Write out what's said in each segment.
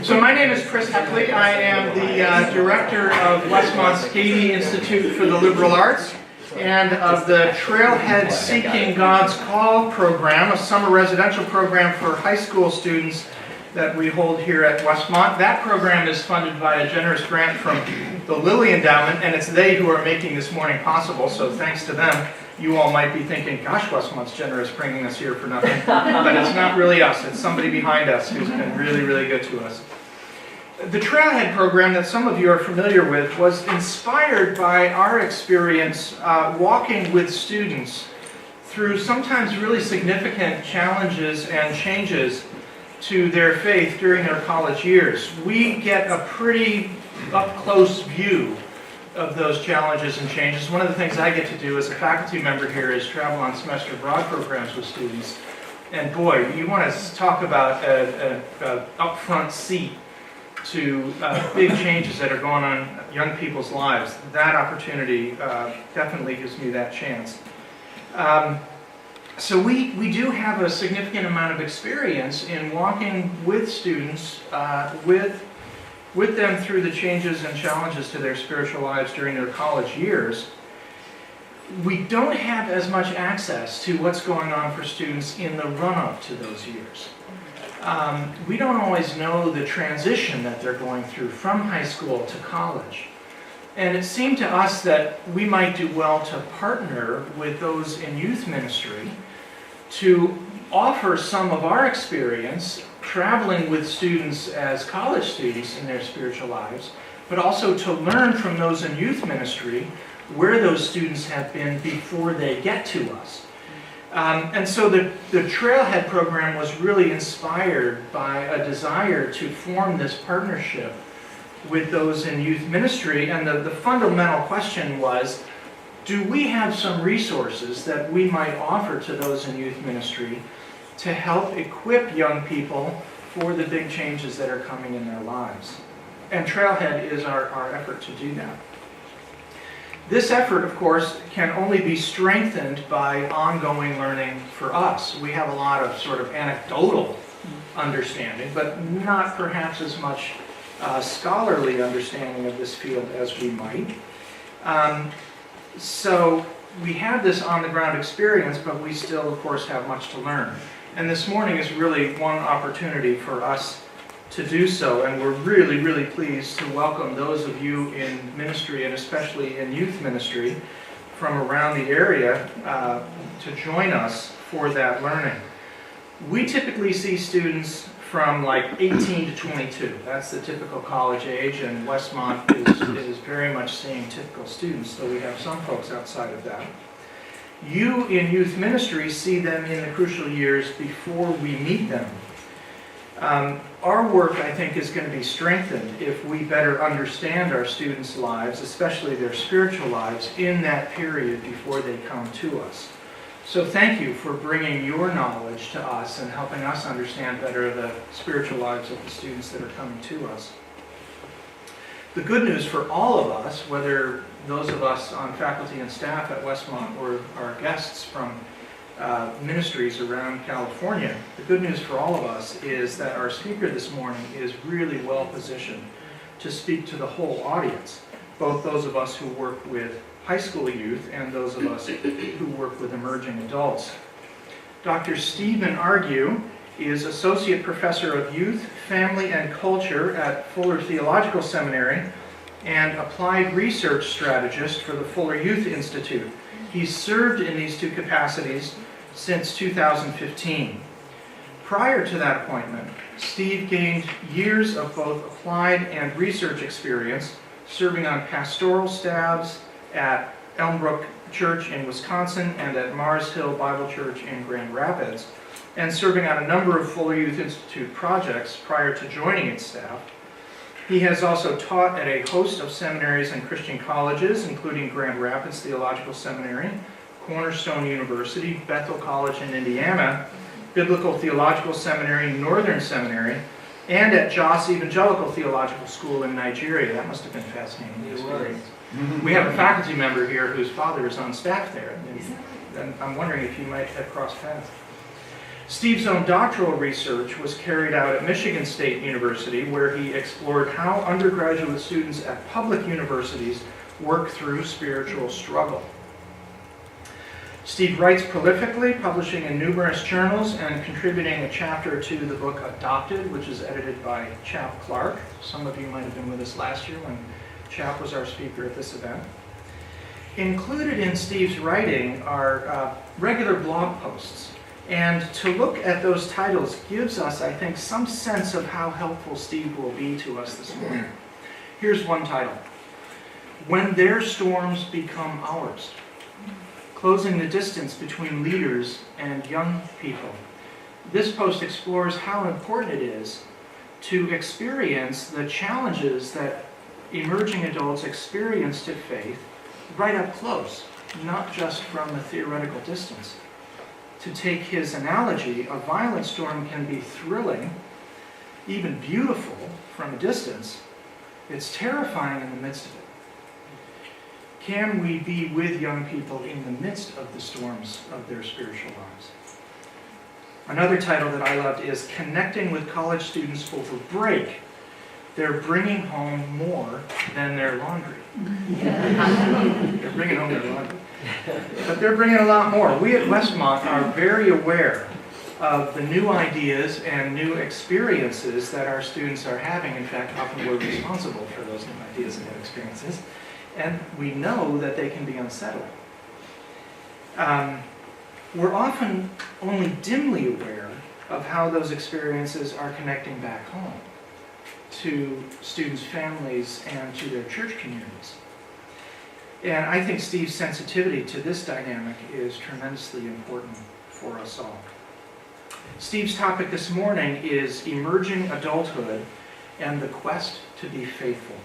So my name is Chris Heckley. I am the director of Westmont's Gady Institute for the Liberal Arts and of the Trailhead Seeking God's Call program, a summer residential program for high school students that we hold here at Westmont. That program is funded by a generous grant from the Lilly Endowment, and it's they who are making this morning possible, so thanks to them. You all might be thinking, gosh, Westmont's generous bringing us here for nothing. But it's not really us. It's somebody behind us who's been really, really good to us. The Trailhead program that some of you are familiar with was inspired by our experience walking with students through sometimes really significant challenges and changes to their faith during their college years. We get a pretty up-close view of those challenges and changes. One of the things I get to do as a faculty member here is travel on semester abroad programs with students. And boy, you want to talk about an upfront seat to big changes that are going on in young people's lives. That opportunity definitely gives me that chance. So we do have a significant amount of experience in walking with students, with them through the changes and challenges to their spiritual lives during their college years. We don't have as much access to what's going on for students in the run-up to those years. We don't always know the transition that they're going through from high school to college. And it seemed to us that we might do well to partner with those in youth ministry to offer some of our experience traveling with students as college students in their spiritual lives, but also to learn from those in youth ministry where those students have been before they get to us. And so the Trailhead program was really inspired by a desire to form this partnership with those in youth ministry, and the fundamental question was, do we have some resources that we might offer to those in youth ministry to help equip young people for the big changes that are coming in their lives? And Trailhead is our effort to do that. This effort, of course, can only be strengthened by ongoing learning for us. We have a lot of sort of anecdotal understanding, but not perhaps as much scholarly understanding of this field as we might. So we have this on-the-ground experience, but we still, of course, have much to learn. And this morning is really one opportunity for us to do so, and we're really, really pleased to welcome those of you in ministry, and especially in youth ministry, from around the area to join us for that learning. We typically see students from like 18 to 22. That's the typical college age, and Westmont is very much seeing typical students, though we have some folks outside of that. You in youth ministry see them in the crucial years before we meet them. Our work, I think, is going to be strengthened if we better understand our students' lives, especially their spiritual lives, in that period before they come to us. So thank you for bringing your knowledge to us and helping us understand better the spiritual lives of the students that are coming to us. The good news for all of us, whether those of us on faculty and staff at Westmont or our guests from ministries around California, the good news for all of us is that our speaker this morning is really well positioned to speak to the whole audience, both those of us who work with high school youth and those of us who work with emerging adults. Dr. Stephen Argue is Associate Professor of Youth, Family, and Culture at Fuller Theological Seminary and Applied Research Strategist for the Fuller Youth Institute. He's served in these two capacities since 2015. Prior to that appointment, Steve gained years of both applied and research experience serving on pastoral staffs at Elmbrook Church in Wisconsin and at Mars Hill Bible Church in Grand Rapids, and serving on a number of Fuller Youth Institute projects prior to joining its staff. He has also taught at a host of seminaries and Christian colleges, including Grand Rapids Theological Seminary, Cornerstone University, Bethel College in Indiana, Biblical Theological Seminary, Northern Seminary, and at Jos Evangelical Theological School in Nigeria. That must have been fascinating experience. We have a faculty member here whose father is on staff there, and I'm wondering if you might have crossed paths. Steve's own doctoral research was carried out at Michigan State University, where he explored how undergraduate students at public universities work through spiritual struggle. Steve writes prolifically, publishing in numerous journals and contributing a chapter to the book Adulthood, which is edited by Chap Clark. Some of you might have been with us last year when Chap was our speaker at this event. Included in Steve's writing are regular blog posts. And to look at those titles gives us, I think, some sense of how helpful Steve will be to us this morning. Here's one title: When Their Storms Become Ours. Closing the distance between leaders and young people. This post explores how important it is to experience the challenges that emerging adults experience to faith right up close, not just from a theoretical distance. To take his analogy, a violent storm can be thrilling, even beautiful from a distance. It's terrifying in the midst of it. Can we be with young people in the midst of the storms of their spiritual lives? Another title that I loved is Connecting with College Students Over Break. They're bringing home more than their laundry. They're bringing home their laundry. But they're bringing a lot more. We at Westmont are very aware of the new ideas and new experiences that our students are having. In fact, often we're responsible for those new ideas and new experiences. And we know that they can be unsettling. We're often only dimly aware of how those experiences are connecting back home to students' families and to their church communities. And I think Steve's sensitivity to this dynamic is tremendously important for us all. Steve's topic this morning is emerging adulthood and the quest to be faithful.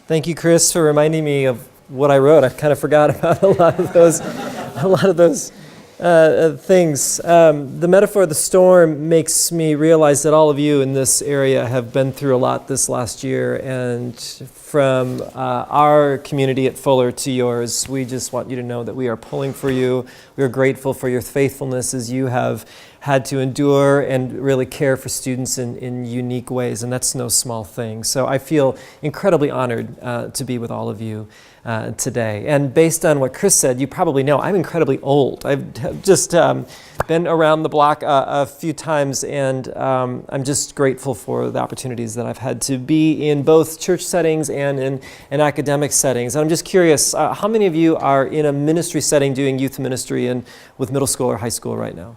Thank you, Chris, for reminding me of what I wrote. I kind of forgot about a lot of those things. The metaphor of the storm makes me realize that all of you in this area have been through a lot this last year, and from our community at Fuller to yours, we just want you to know that we are pulling for you. We are grateful for your faithfulness as you have had to endure and really care for students in unique ways, and that's no small thing. So I feel incredibly honored to be with all of you today. And based on what Chris said, you probably know I'm incredibly old. I've just been around the block a few times, and I'm just grateful for the opportunities that I've had to be in both church settings and in academic settings. And I'm just curious, how many of you are in a ministry setting doing youth ministry with middle school or high school right now?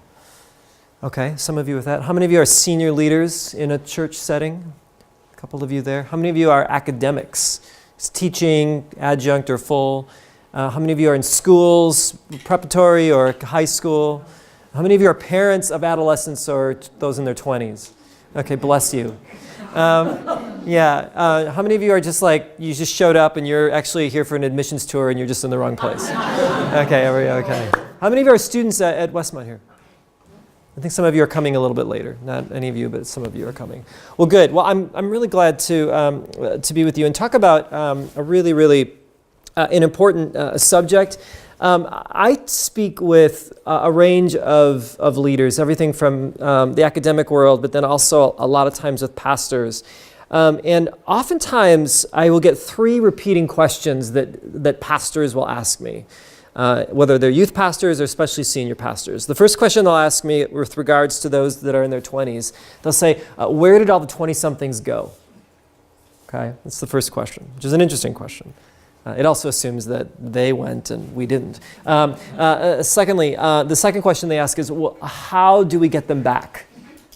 Okay, some of you with that. How many of you are senior leaders in a church setting? A couple of you there. How many of you are academics? It's teaching, adjunct or full. How many of you are in schools, preparatory or high school? How many of you are parents of adolescents or those in their 20s? Okay, bless you. How many of you are just like, you just showed up and you're actually here for an admissions tour and you're just in the wrong place? Okay. How many of you are students at Westmont here? I think some of you are coming a little bit later. Not any of you, but some of you are coming. Well, good. Well, I'm really glad to be with you and talk about a really an important subject. I speak with a range of leaders, everything from the academic world, but then also a lot of times with pastors. And oftentimes I will get three repeating questions that pastors will ask me. Whether they're youth pastors or especially senior pastors. The first question they'll ask me with regards to those that are in their 20s, they'll say, where did all the 20-somethings go? Okay, that's the first question, which is an interesting question. It also assumes that they went and we didn't. Secondly, the second question they ask is, well, how do we get them back?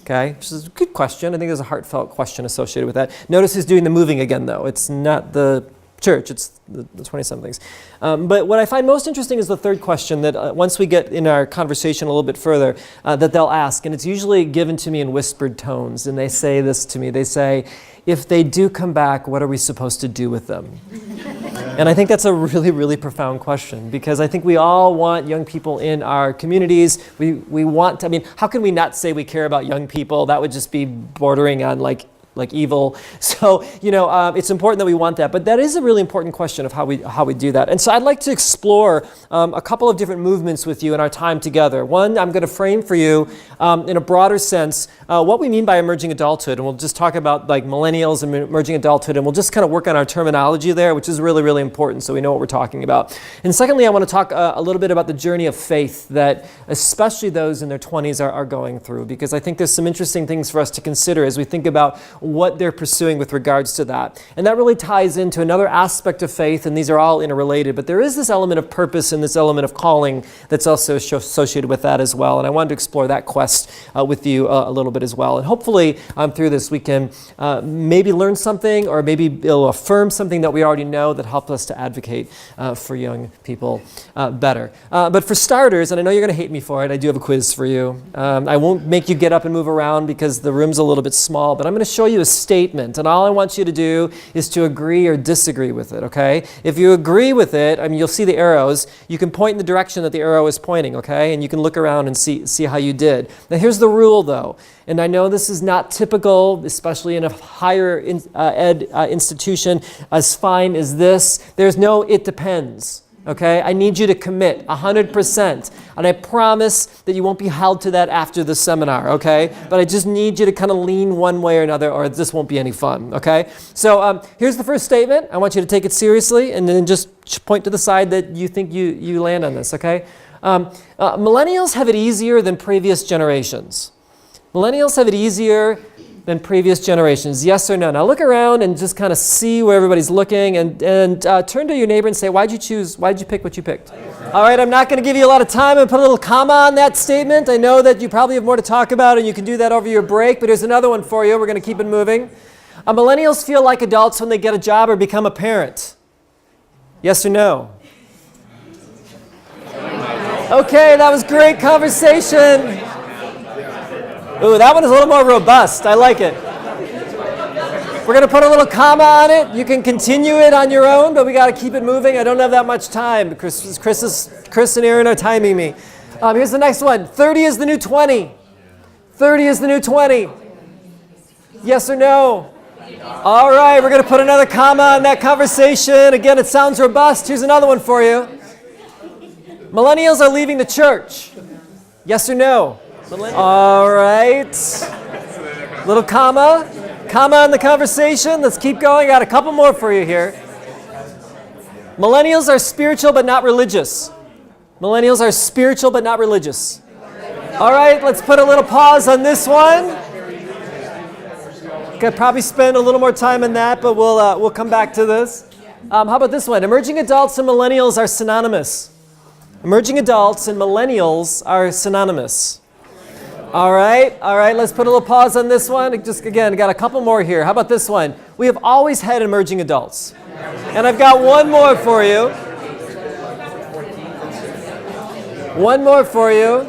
Okay, which is a good question. I think there's a heartfelt question associated with that. Notice who's doing the moving again, though. It's not the church, it's the 20-somethings. But what I find most interesting is the third question that once we get in our conversation a little bit further, that they'll ask, and it's usually given to me in whispered tones, and they say this to me. They say, if they do come back, what are we supposed to do with them? And I think that's a really profound question, because I think we all want young people in our communities. We want to, how can we not say we care about young people? That would just be bordering on like like evil. So, it's important that we want that. But that is a really important question of how we do that. And so I'd like to explore a couple of different movements with you in our time together. One, I'm going to frame for you in a broader sense what we mean by emerging adulthood. And we'll just talk about like millennials and emerging adulthood. And we'll just kind of work on our terminology there, which is really, really important so we know what we're talking about. And secondly, I want to talk a little bit about the journey of faith that especially those in their 20s are going through. Because I think there's some interesting things for us to consider as we think about what they're pursuing with regards to that. And that really ties into another aspect of faith, and these are all interrelated, but there is this element of purpose and this element of calling that's also associated with that as well. And I wanted to explore that quest with you a little bit as well. And hopefully through this we can maybe learn something, or maybe it'll affirm something that we already know that helps us to advocate for young people better. But for starters, and I know you're going to hate me for it, I do have a quiz for you. I won't make you get up and move around because the room's a little bit small, but I'm going to show you a statement, and all I want you to do is to agree or disagree with it, okay? If you agree with it, you'll see the arrows. You can point in the direction that the arrow is pointing, okay? And you can look around and see how you did. Now here's the rule though, and I know this is not typical, especially in a higher ed institution, as fine as this. There's no it depends. Okay, I need you to commit 100%, and I promise that you won't be held to that after the seminar, okay? But I just need you to kind of lean one way or another, or this won't be any fun, okay? So here's the first statement. I want you to take it seriously, and then just point to the side that you think you land on this, okay? Millennials have it easier than previous generations. Millennials have it easier than previous generations. Yes or no? Now look around and just kind of see where everybody's looking, and turn to your neighbor and say, why'd you pick what you picked? All right, I'm not going to give you a lot of time and put a little comma on that statement. I know that you probably have more to talk about and you can do that over your break, but here's another one for you. We're going to keep it moving. Millennials feel like adults when they get a job or become a parent. Yes or no? Okay, that was great conversation. Ooh, that one is a little more robust. I like it. We're going to put a little comma on it. You can continue it on your own, but we got to keep it moving. I don't have that much time. Chris and Aaron are timing me. Here's the next one. 30 is the new 20. 30 is the new 20. Yes or no? All right, we're going to put another comma on that conversation. Again, it sounds robust. Here's another one for you. Millennials are leaving the church. Yes or no? All right. Little comma on the conversation. Let's keep going. Got a couple more for you here. Millennials are spiritual but not religious. Millennials are spiritual but not religious. All right, let's put a little pause on this one. Could probably spend a little more time on that, but we'll come back to this. How about this one? Emerging adults and millennials are synonymous. Emerging adults and millennials are synonymous. All right, let's put a little pause on this one. Just again, got a couple more here. How about this one? We have always had emerging adults. And I've got one more for you. One more for you.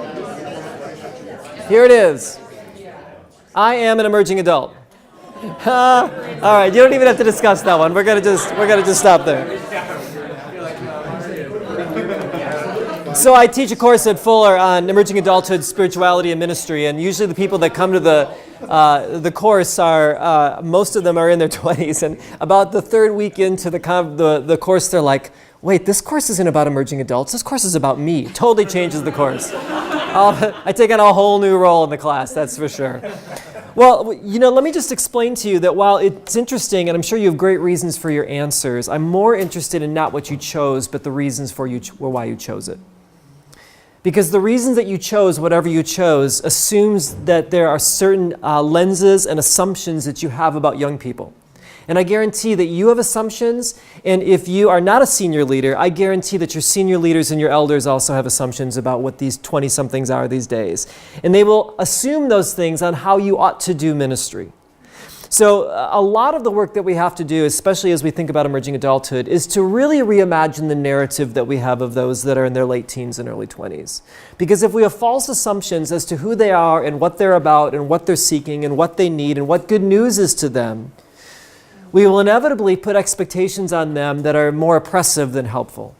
Here it is. I am an emerging adult. All right, you don't even have to discuss that one. We're gonna just stop there. So I teach a course at Fuller on emerging adulthood, spirituality, and ministry, and usually the people that come to the course are most of them are in their 20s, and about the third week into the course, they're like, "Wait, this course isn't about emerging adults. This course is about me." Totally changes the course. I take on a whole new role in the class, that's for sure. Well, let me just explain to you that while it's interesting, and I'm sure you have great reasons for your answers, I'm more interested in not what you chose, but the reasons for why you chose it. Because the reasons that you chose whatever you chose assumes that there are certain lenses and assumptions that you have about young people. And I guarantee that you have assumptions, and if you are not a senior leader, I guarantee that your senior leaders and your elders also have assumptions about what these 20-somethings are these days. And they will assume those things on how you ought to do ministry. So a lot of the work that we have to do, especially as we think about emerging adulthood, is to really reimagine the narrative that we have of those that are in their late teens and early 20s. Because if we have false assumptions as to who they are and what they're about and what they're seeking and what they need and what good news is to them, we will inevitably put expectations on them that are more oppressive than helpful.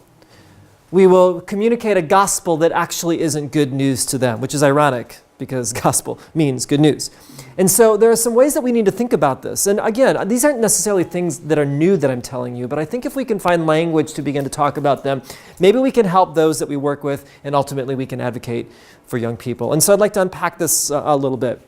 We will communicate a gospel that actually isn't good news to them, which is ironic, because gospel means good news. And so there are some ways that we need to think about this. And again, these aren't necessarily things that are new that I'm telling you, but I think if we can find language to begin to talk about them, maybe we can help those that we work with, and ultimately we can advocate for young people. And so I'd like to unpack this a little bit.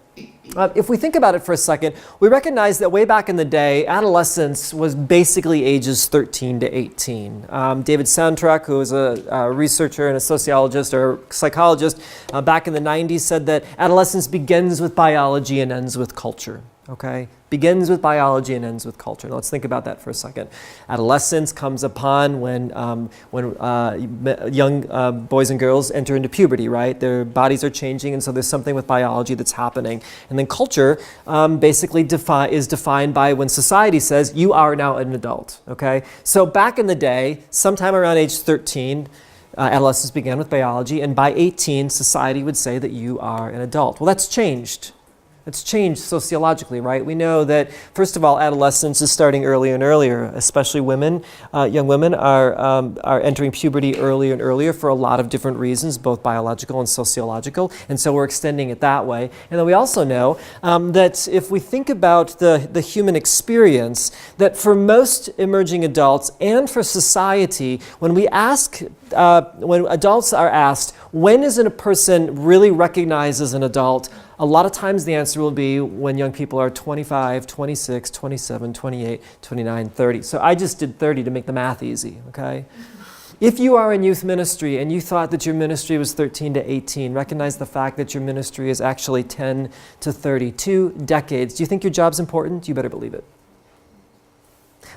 If we think about it for a second, we recognize that way back in the day, adolescence was basically ages 13 to 18. David Santruk, who was a researcher and a sociologist or psychologist back in the 90s, said that adolescence begins with biology and ends with culture. Okay? Begins with biology and ends with culture. Now let's think about that for a second. Adolescence comes upon when young boys and girls enter into puberty, right? Their bodies are changing, and so there's something with biology that's happening. And then culture basically is defined by when society says, you are now an adult, okay? So back in the day, sometime around age 13, adolescence began with biology, and by 18, society would say that you are an adult. Well, that's changed. It's changed sociologically, right? We know that, first of all, adolescence is starting earlier and earlier, especially women. Young women are entering puberty earlier and earlier for a lot of different reasons, both biological and sociological, and so we're extending it that way. And then we also know that if we think about the human experience, that for most emerging adults and for society, when adults are asked, when is a person really recognized as an adult? A lot of times the answer will be when young people are 25, 26, 27, 28, 29, 30. So I just did 30 to make the math easy, okay? If you are in youth ministry and you thought that your ministry was 13 to 18, recognize the fact that your ministry is actually 10 to 32 decades. Do you think your job's important? You better believe it.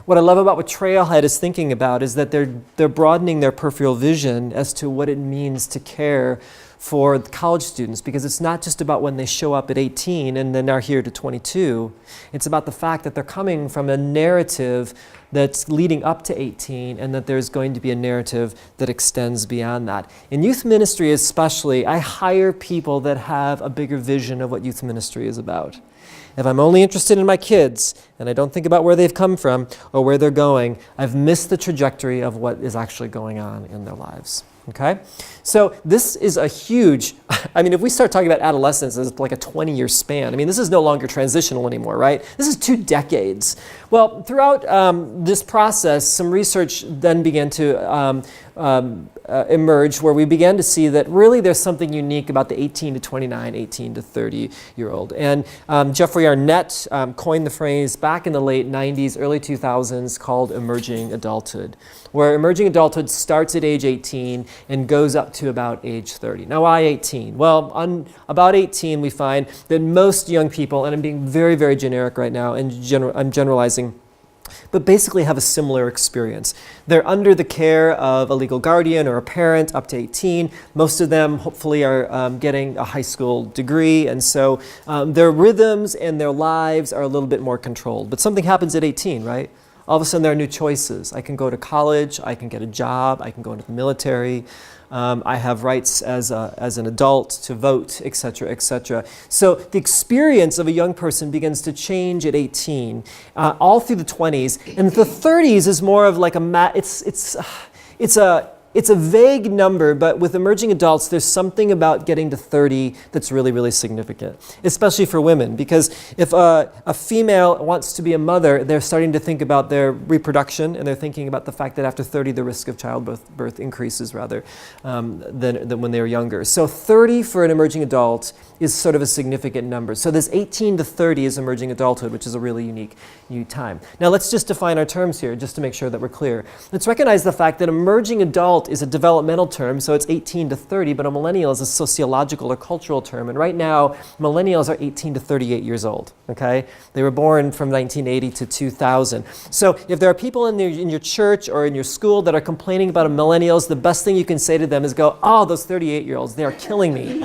What I love about what Trailhead is thinking about is that they're broadening their peripheral vision as to what it means to care for college students, because it's not just about when they show up at 18 and then are here to 22. It's about the fact that they're coming from a narrative that's leading up to 18, and that there's going to be a narrative that extends beyond that. In youth ministry especially, I hire people that have a bigger vision of what youth ministry is about. If I'm only interested in my kids and I don't think about where they've come from or where they're going, I've missed the trajectory of what is actually going on in their lives. Okay? So this is a huge, if we start talking about adolescence as like a 20-year span, this is no longer transitional anymore, right? This is 2 decades. Well, throughout this process, some research then began to emerge where we began to see that really there's something unique about the 18 to 29, 18 to 30-year-old. And Jeffrey Arnett coined the phrase back in the late 90s, early 2000s called emerging adulthood, where emerging adulthood starts at age 18 and goes up to about age 30. Now, why 18? Well, on about 18, we find that most young people, and I'm being very, very generic right now, and I'm generalizing, but basically have a similar experience. They're under the care of a legal guardian or a parent up to 18. Most of them hopefully are getting a high school degree, and so their rhythms and their lives are a little bit more controlled. But something happens at 18, right? All of a sudden there are new choices. I can go to college, I can get a job, I can go into the military, I have rights as an adult to vote, etc., etc. So the experience of a young person begins to change at 18, all through the 20s, and the 30s is more of like it's a vague number, but with emerging adults, there's something about getting to 30 that's really, really significant, especially for women, because if a female wants to be a mother, they're starting to think about their reproduction, and they're thinking about the fact that after 30, the risk of childbirth increases rather than when they were younger. So 30 for an emerging adult is sort of a significant number. So this 18 to 30 is emerging adulthood, which is a really unique time. Now let's just define our terms here, just to make sure that we're clear. Let's recognize the fact that emerging adult is a developmental term, so it's 18 to 30, but a millennial is a sociological or cultural term. And right now, millennials are 18 to 38 years old, okay? They were born from 1980 to 2000. So if there are people in your church or in your school that are complaining about millennials, the best thing you can say to them is go, oh, those 38-year-olds, they are killing me,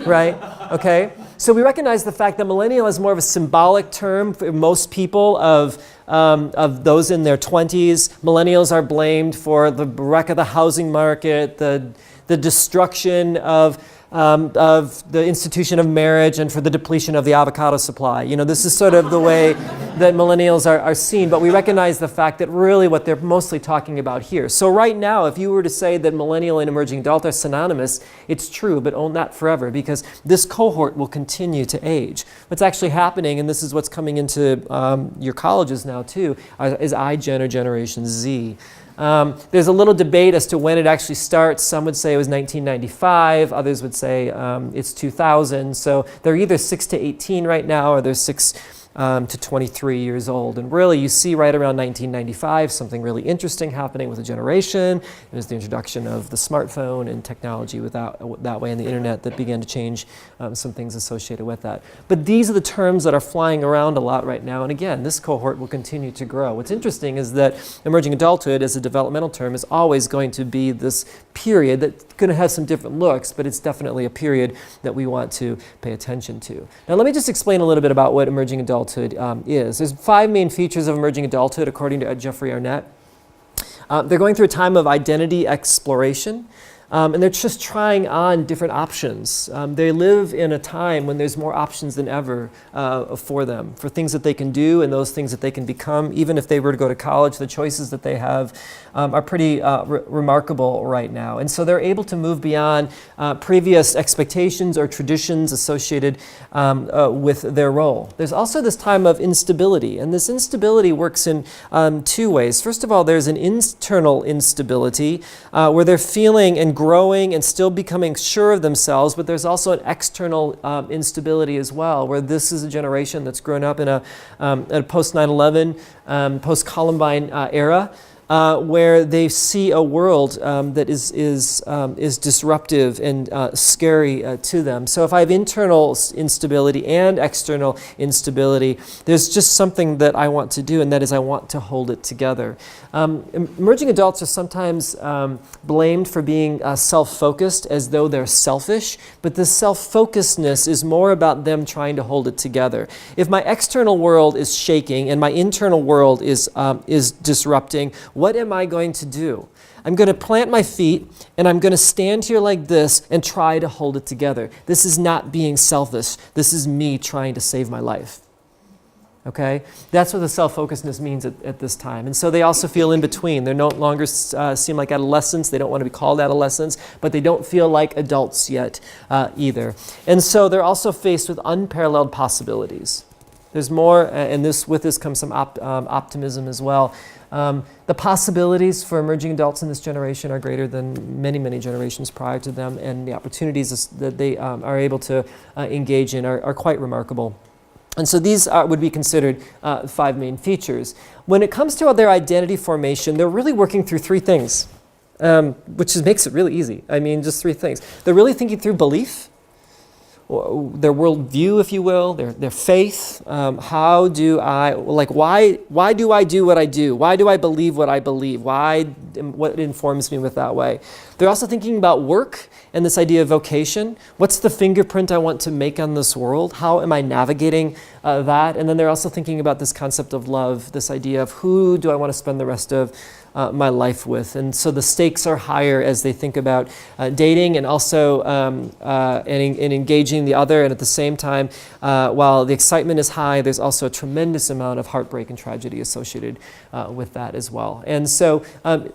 right? Okay? So we recognize the fact that millennial is more of a symbolic term for most people of those in their 20s. Millennials are blamed for the wreck of the housing market, the destruction of the institution of marriage, and for the depletion of the avocado supply. This is sort of the way that millennials are seen, but we recognize the fact that really what they're mostly talking about here. So right now, if you were to say that millennial and emerging adult are synonymous, it's true, but not forever, because this cohort will continue to age. What's actually happening, and this is what's coming into your colleges now too, is iGen or Generation Z. There's a little debate as to when it actually starts. Some would say it was 1995. Others would say it's 2000. So they're either 6 to 18 right now, or they're 6 to 23 years old. And really, you see right around 1995 something really interesting happening with a generation. It was the introduction of the smartphone and technology that way, and the internet that began to change some things associated with that. But these are the terms that are flying around a lot right now. And again, this cohort will continue to grow. What's interesting is that emerging adulthood, as a developmental term, is always going to be this period that's going to have some different looks, but it's definitely a period that we want to pay attention to. Now, let me just explain a little bit about what emerging adulthood is. There's 5 main features of emerging adulthood, according to Jeffrey Arnett. They're going through a time of identity exploration, and they're just trying on different options. They live in a time when there's more options than ever for them, for things that they can do and those things that they can become. Even if they were to go to college, the choices that they have are pretty remarkable right now. And so they're able to move beyond previous expectations or traditions associated with their role. There's also this time of instability, and this instability works in 2 ways. First of all, there's an internal instability where they're feeling and growing and still becoming sure of themselves, but there's also an external instability as well, where this is a generation that's grown up in a post 9/11, post Columbine era, where they see a world that is disruptive and scary to them. So if I have internal instability and external instability, there's just something that I want to do, and that is I want to hold it together. Emerging adults are sometimes blamed for being self-focused, as though they're selfish, but this self-focusedness is more about them trying to hold it together. If my external world is shaking and my internal world is disrupting, what am I going to do? I'm going to plant my feet and I'm going to stand here like this and try to hold it together. This is not being selfish. This is me trying to save my life. Okay? That's what the self-focusedness means at this time. And so they also feel in between. They no longer seem like adolescents. They don't want to be called adolescents, but they don't feel like adults yet either. And so they're also faced with unparalleled possibilities. There's more, and with this comes some optimism as well. The possibilities for emerging adults in this generation are greater than many, many generations prior to them, and the opportunities that they are able to engage in are quite remarkable. And so these would be considered 5 main features. When it comes to their identity formation, they're really working through 3 things, which makes it really easy. I mean, just 3 things. They're really thinking through belief, their worldview, if you will, their faith. How do I, why do I do what I do? Why do I believe what I believe? What informs me with that way? They're also thinking about work and this idea of vocation. What's the fingerprint I want to make on this world? How am I navigating that? And then they're also thinking about this concept of love, this idea of who do I want to spend the rest of my life with. And so the stakes are higher as they think about dating and also and engaging the other. And at the same time, while the excitement is high, there's also a tremendous amount of heartbreak and tragedy associated with that as well. And so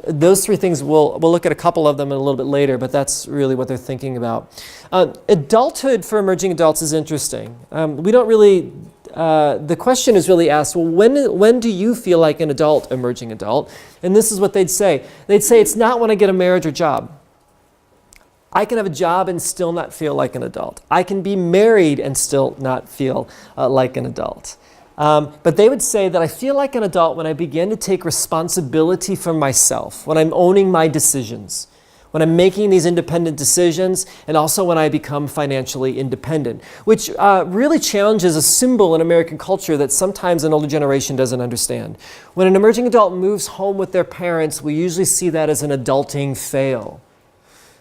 those 3 things, we'll look at a couple of them a little bit later, but that's really what they're thinking about. Adulthood for emerging adults is interesting. We don't really the question is really asked, well, when do you feel like an adult, emerging adult? And this is what they'd say. They'd say, it's not when I get a marriage or job. I can have a job and still not feel like an adult. I can be married and still not feel like an adult. But they would say that I feel like an adult when I begin to take responsibility for myself, when I'm owning my decisions, when I'm making these independent decisions, and also when I become financially independent, which really challenges a symbol in American culture that sometimes an older generation doesn't understand. When an emerging adult moves home with their parents, we usually see that as an adulting fail.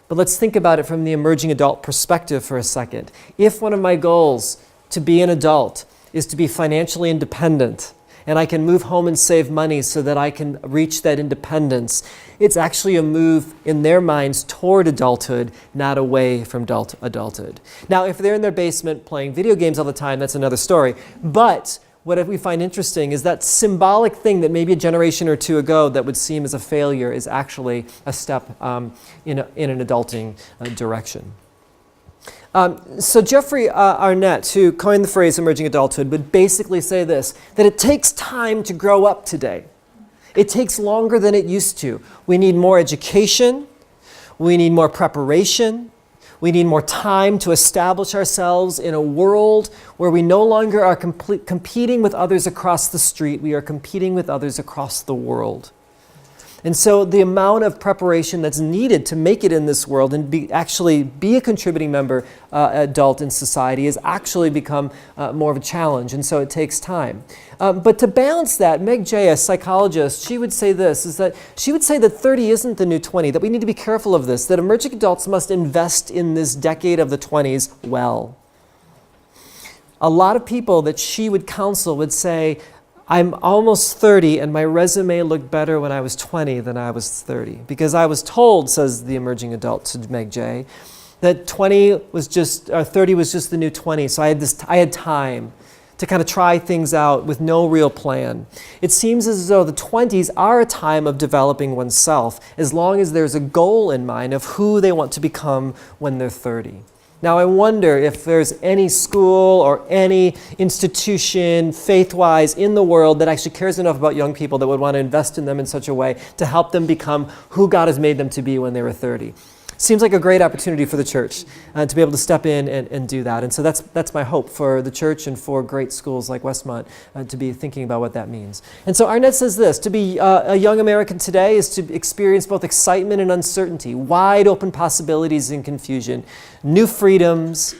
But let's think about it from the emerging adult perspective for a second. If one of my goals to be an adult is to be financially independent, and I can move home and save money so that I can reach that independence, it's actually a move in their minds toward adulthood, not away from adulthood. Now, if they're in their basement playing video games all the time, that's another story. But what we find interesting is that symbolic thing that maybe a generation or two ago that would seem as a failure is actually a step in an adulting direction. So Jeffrey Arnett, who coined the phrase emerging adulthood, would basically say this, that it takes time to grow up today. It takes longer than it used to. We need more education. We need more preparation. We need more time to establish ourselves in a world where we no longer are competing with others across the street. We are competing with others across the world. And so the amount of preparation that's needed to make it in this world and actually be a contributing member, adult in society, has actually become more of a challenge. And so it takes time. But to balance that, Meg Jay, a psychologist, she would say this, is that she would say that 30 isn't the new 20, that we need to be careful of this, that emerging adults must invest in this decade of the 20s well. A lot of people that she would counsel would say, I'm almost 30 and my resume looked better when I was 20 than I was 30. Because I was told, says the emerging adult to Meg Jay, that 30 was just the new 20. So I had time to kind of try things out with no real plan. It seems as though the 20s are a time of developing oneself, as long as there's a goal in mind of who they want to become when they're 30. Now, I wonder if there's any school or any institution, faith-wise, in the world that actually cares enough about young people that would want to invest in them in such a way to help them become who God has made them to be when they were 30. Seems like a great opportunity for the church to be able to step in and do that. And so that's my hope for the church and for great schools like Westmont to be thinking about what that means. And so Arnett says this, to be a young American today is to experience both excitement and uncertainty, wide open possibilities and confusion, new freedoms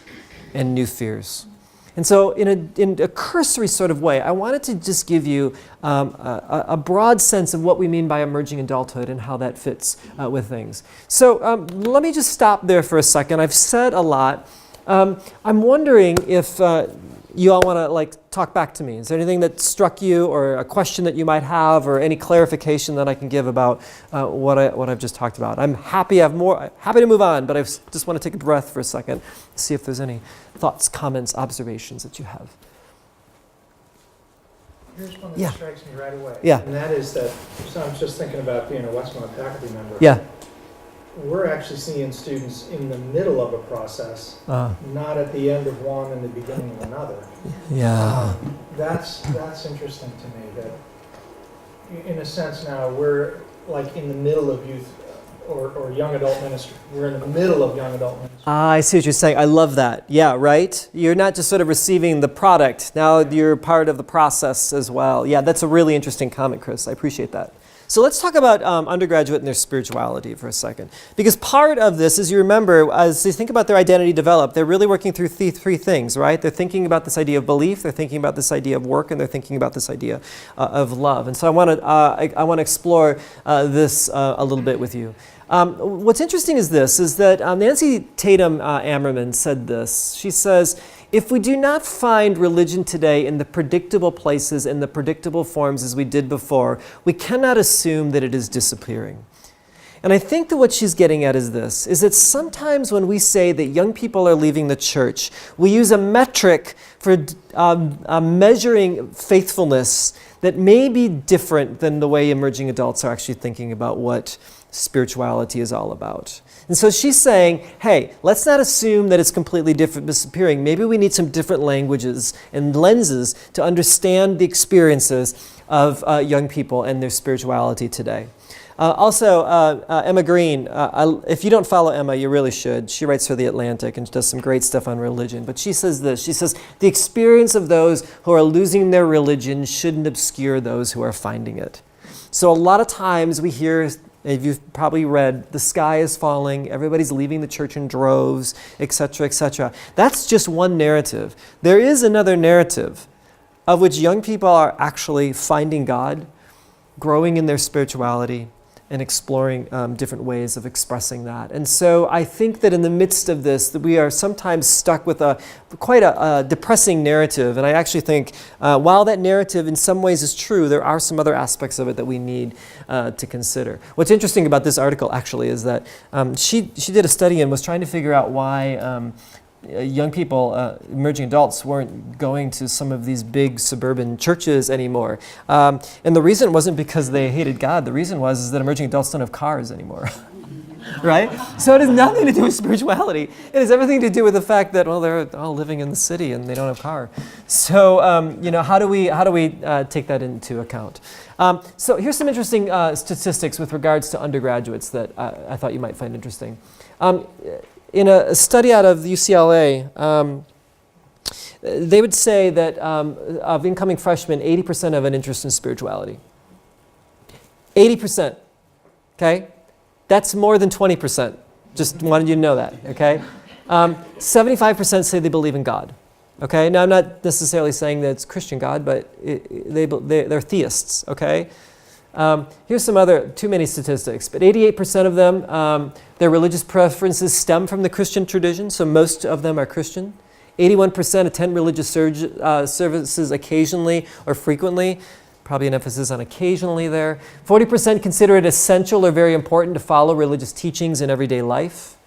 and new fears. And so in a cursory sort of way, I wanted to just give you a broad sense of what we mean by emerging adulthood and how that fits with things. So let me just stop there for a second. I've said a lot. I'm wondering if you all want to talk back to me. Is there anything that struck you or a question that you might have or any clarification that I can give about what I've just talked about? I'm happy to move on, but I just want to take a breath for a second, see if there's any thoughts, comments, observations that you have. Here's one that strikes me right away. Yeah. And that is that, so I'm just thinking about being a Westmont faculty member. Yeah. We're actually seeing students in the middle of a process, not at the end of one and the beginning of another. Yeah. That's interesting to me, that in a sense now we're like in the middle of youth or young adult ministry. We're in the middle of young adult ministry. I see what you're saying. I love that. Yeah, right? You're not just sort of receiving the product. Now you're part of the process as well. Yeah, that's a really interesting comment, Chris. I appreciate that. So let's talk about undergraduate and their spirituality for a second. Because part of this, as you remember, as they think about their identity develop, they're really working through three things, right? They're thinking about this idea of belief, they're thinking about this idea of work, and they're thinking about this idea of love. And so I want to explore this a little bit with you. What's interesting is that Nancy Tatum Ammerman said this. She says, if we do not find religion today in the predictable places and the predictable forms as we did before, we cannot assume that it is disappearing. And I think that what she's getting at is this, is that sometimes when we say that young people are leaving the church, we use a metric for measuring faithfulness that may be different than the way emerging adults are actually thinking about what spirituality is all about. And so she's saying, hey, let's not assume that it's completely different, disappearing. Maybe we need some different languages and lenses to understand the experiences of young people and their spirituality today. Also, Emma Green, if you don't follow Emma, you really should. She writes for The Atlantic and does some great stuff on religion. But she says this, she says, the experience of those who are losing their religion shouldn't obscure those who are finding it. So a lot of times we hear, if you've probably read, the sky is falling, everybody's leaving the church in droves, etc., etc. That's just one narrative. There is another narrative of which young people are actually finding God, growing in their spirituality, and exploring different ways of expressing that. And so I think that in the midst of this, that we are sometimes stuck with quite a depressing narrative. And I actually think while that narrative in some ways is true, there are some other aspects of it that we need to consider. What's interesting about this article actually is that she did a study and was trying to figure out why young people, emerging adults, weren't going to some of these big suburban churches anymore. And the reason wasn't because they hated God. The reason was that emerging adults don't have cars anymore. Right? So it has nothing to do with spirituality. It has everything to do with the fact that, well, they're all living in the city and they don't have a car. So, how do we take that into account? So here's some interesting statistics with regards to undergraduates that I thought you might find interesting. In a study out of UCLA, they would say that of incoming freshmen, 80% have an interest in spirituality. 80%, okay? That's more than 20%. Just wanted you to know that, okay? 75% say they believe in God, okay? Now, I'm not necessarily saying that it's Christian God, but they're theists, okay? Here's some other, too many statistics, but 88% of them, their religious preferences stem from the Christian tradition, so most of them are Christian. 81% attend religious services occasionally or frequently. Probably an emphasis on occasionally there. 40% consider it essential or very important to follow religious teachings in everyday life.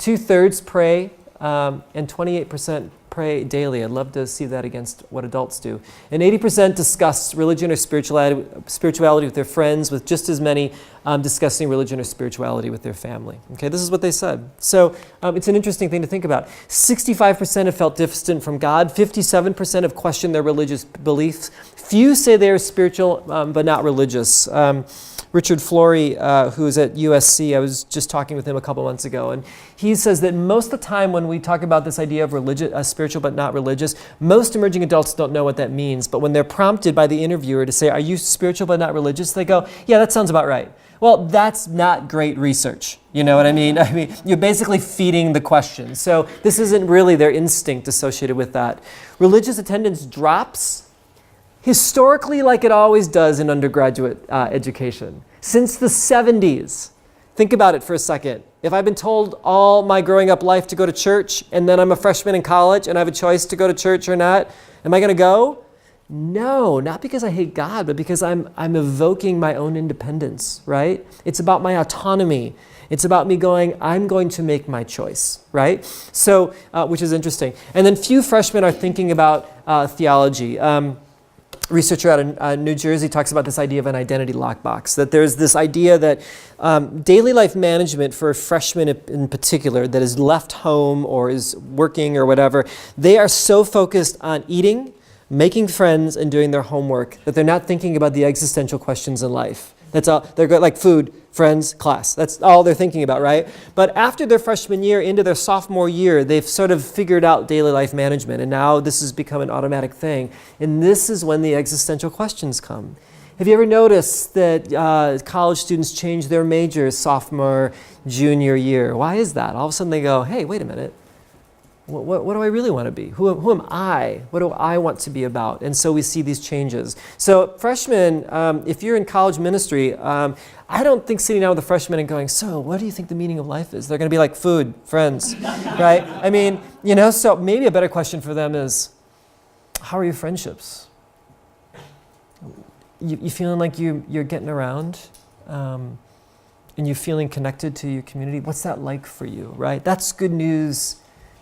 2/3 pray, and 28% pray daily. I'd love to see that against what adults do. And 80% discuss religion or spirituality with their friends, with just as many discussing religion or spirituality with their family. Okay, this is what they said. So it's an interesting thing to think about. 65% have felt distant from God. 57% have questioned their religious beliefs. Few say they are spiritual but not religious. Richard Flory, who is at USC, I was just talking with him a couple months ago, and he says that most of the time when we talk about this idea of spiritual but not religious, most emerging adults don't know what that means, but when they're prompted by the interviewer to say, are you spiritual but not religious, they go, yeah, that sounds about right. Well, that's not great research. You know what I mean? I mean, you're basically feeding the question. So this isn't really their instinct associated with that. Religious attendance drops historically, like it always does in undergraduate education. Since the 70s, think about it for a second. If I've been told all my growing up life to go to church, and then I'm a freshman in college, and I have a choice to go to church or not, am I going to go? No, not because I hate God, but because I'm evoking my own independence, right? It's about my autonomy. It's about me going, I'm going to make my choice, right? So, which is interesting. And then few freshmen are thinking about theology. Researcher out of New Jersey talks about this idea of an identity lockbox, that there's this idea that daily life management for a freshman in particular that is left home or is working or whatever, they are so focused on eating, making friends, and doing their homework that they're not thinking about the existential questions in life. That's all. They're good, like food, friends, class. That's all they're thinking about, right? But after their freshman year, into their sophomore year, they've sort of figured out daily life management, and now this has become an automatic thing. And this is when the existential questions come. Have you ever noticed that college students change their majors sophomore, junior year? Why is that? All of a sudden they go, hey, wait a minute. What do I really want to be? Who am I? What do I want to be about? And so we see these changes. So freshmen, if you're in college ministry, I don't think sitting down with a freshman and going, so what do you think the meaning of life is? They're going to be like food, friends, right? I mean, so maybe a better question for them is, how are your friendships? You feeling like you're getting around? And you're feeling connected to your community? What's that like for you, right? That's good news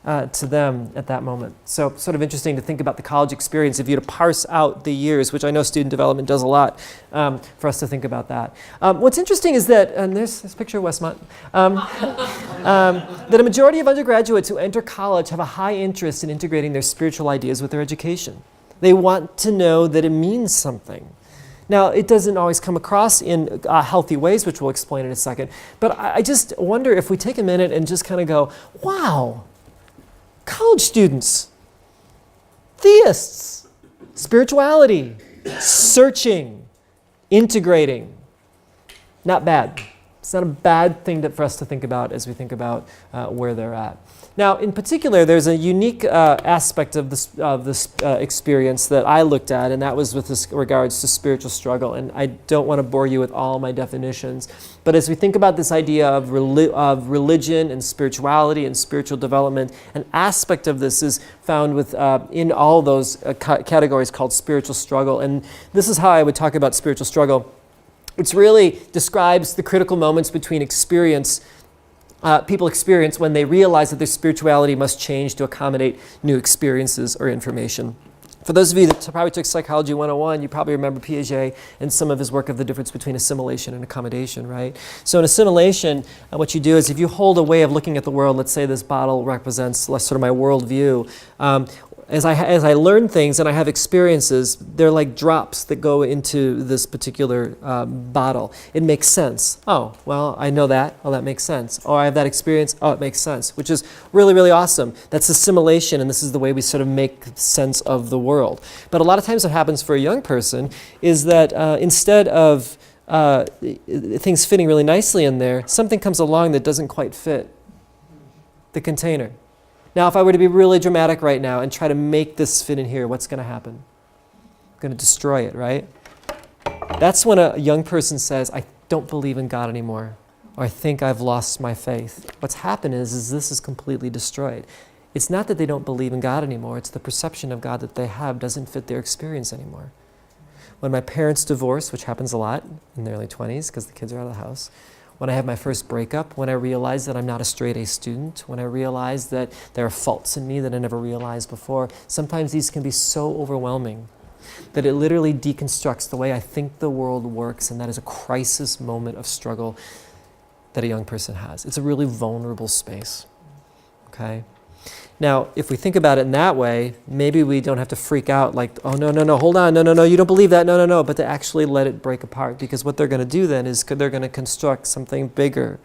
to them at that moment. So sort of interesting to think about the college experience if you were to parse out the years, which I know student development does a lot for us to think about that. What's interesting is that, and there's this picture of Westmont, that a majority of undergraduates who enter college have a high interest in integrating their spiritual ideas with their education. They want to know that it means something. Now, it doesn't always come across in healthy ways, which we'll explain in a second, but I just wonder if we take a minute and just kind of go, wow, college students, theists, spirituality, searching, integrating. Not bad. It's not a bad thing for us to think about as we think about where they're at. Now, in particular, there's a unique aspect of this experience that I looked at, and that was with regards to spiritual struggle. And I don't want to bore you with all my definitions, but as we think about this idea of religion and spirituality and spiritual development, an aspect of this is found in all those categories called spiritual struggle. And this is how I would talk about spiritual struggle. It really describes the critical moments between experience people experience when they realize that their spirituality must change to accommodate new experiences or information. For those of you that probably took Psychology 101, you probably remember Piaget and some of his work of the difference between assimilation and accommodation, right? So in assimilation, what you do is if you hold a way of looking at the world, let's say this bottle represents sort of my worldview, as I learn things and I have experiences, they're like drops that go into this particular bottle. It makes sense. Oh, well, I know that. Oh, that makes sense. Oh, I have that experience. Oh, it makes sense, which is really, really awesome. That's assimilation, and this is the way we sort of make sense of the world. But a lot of times what happens for a young person is that instead of things fitting really nicely in there, something comes along that doesn't quite fit the container. Now, if I were to be really dramatic right now and try to make this fit in here, what's going to happen? I'm going to destroy it, right? That's when a young person says, I don't believe in God anymore, or I think I've lost my faith. What's happened is this is completely destroyed. It's not that they don't believe in God anymore, it's the perception of God that they have doesn't fit their experience anymore. When my parents divorced, which happens a lot in their early 20s because the kids are out of the house, when I have my first breakup, when I realize that I'm not a straight-A student, when I realize that there are faults in me that I never realized before, sometimes these can be so overwhelming that it literally deconstructs the way I think the world works, and that is a crisis moment of struggle that a young person has. It's a really vulnerable space, okay? Now, if we think about it in that way, maybe we don't have to freak out like, oh, no, hold on, no, you don't believe that, no, but to actually let it break apart, because what they're going to do then is they're going to construct something bigger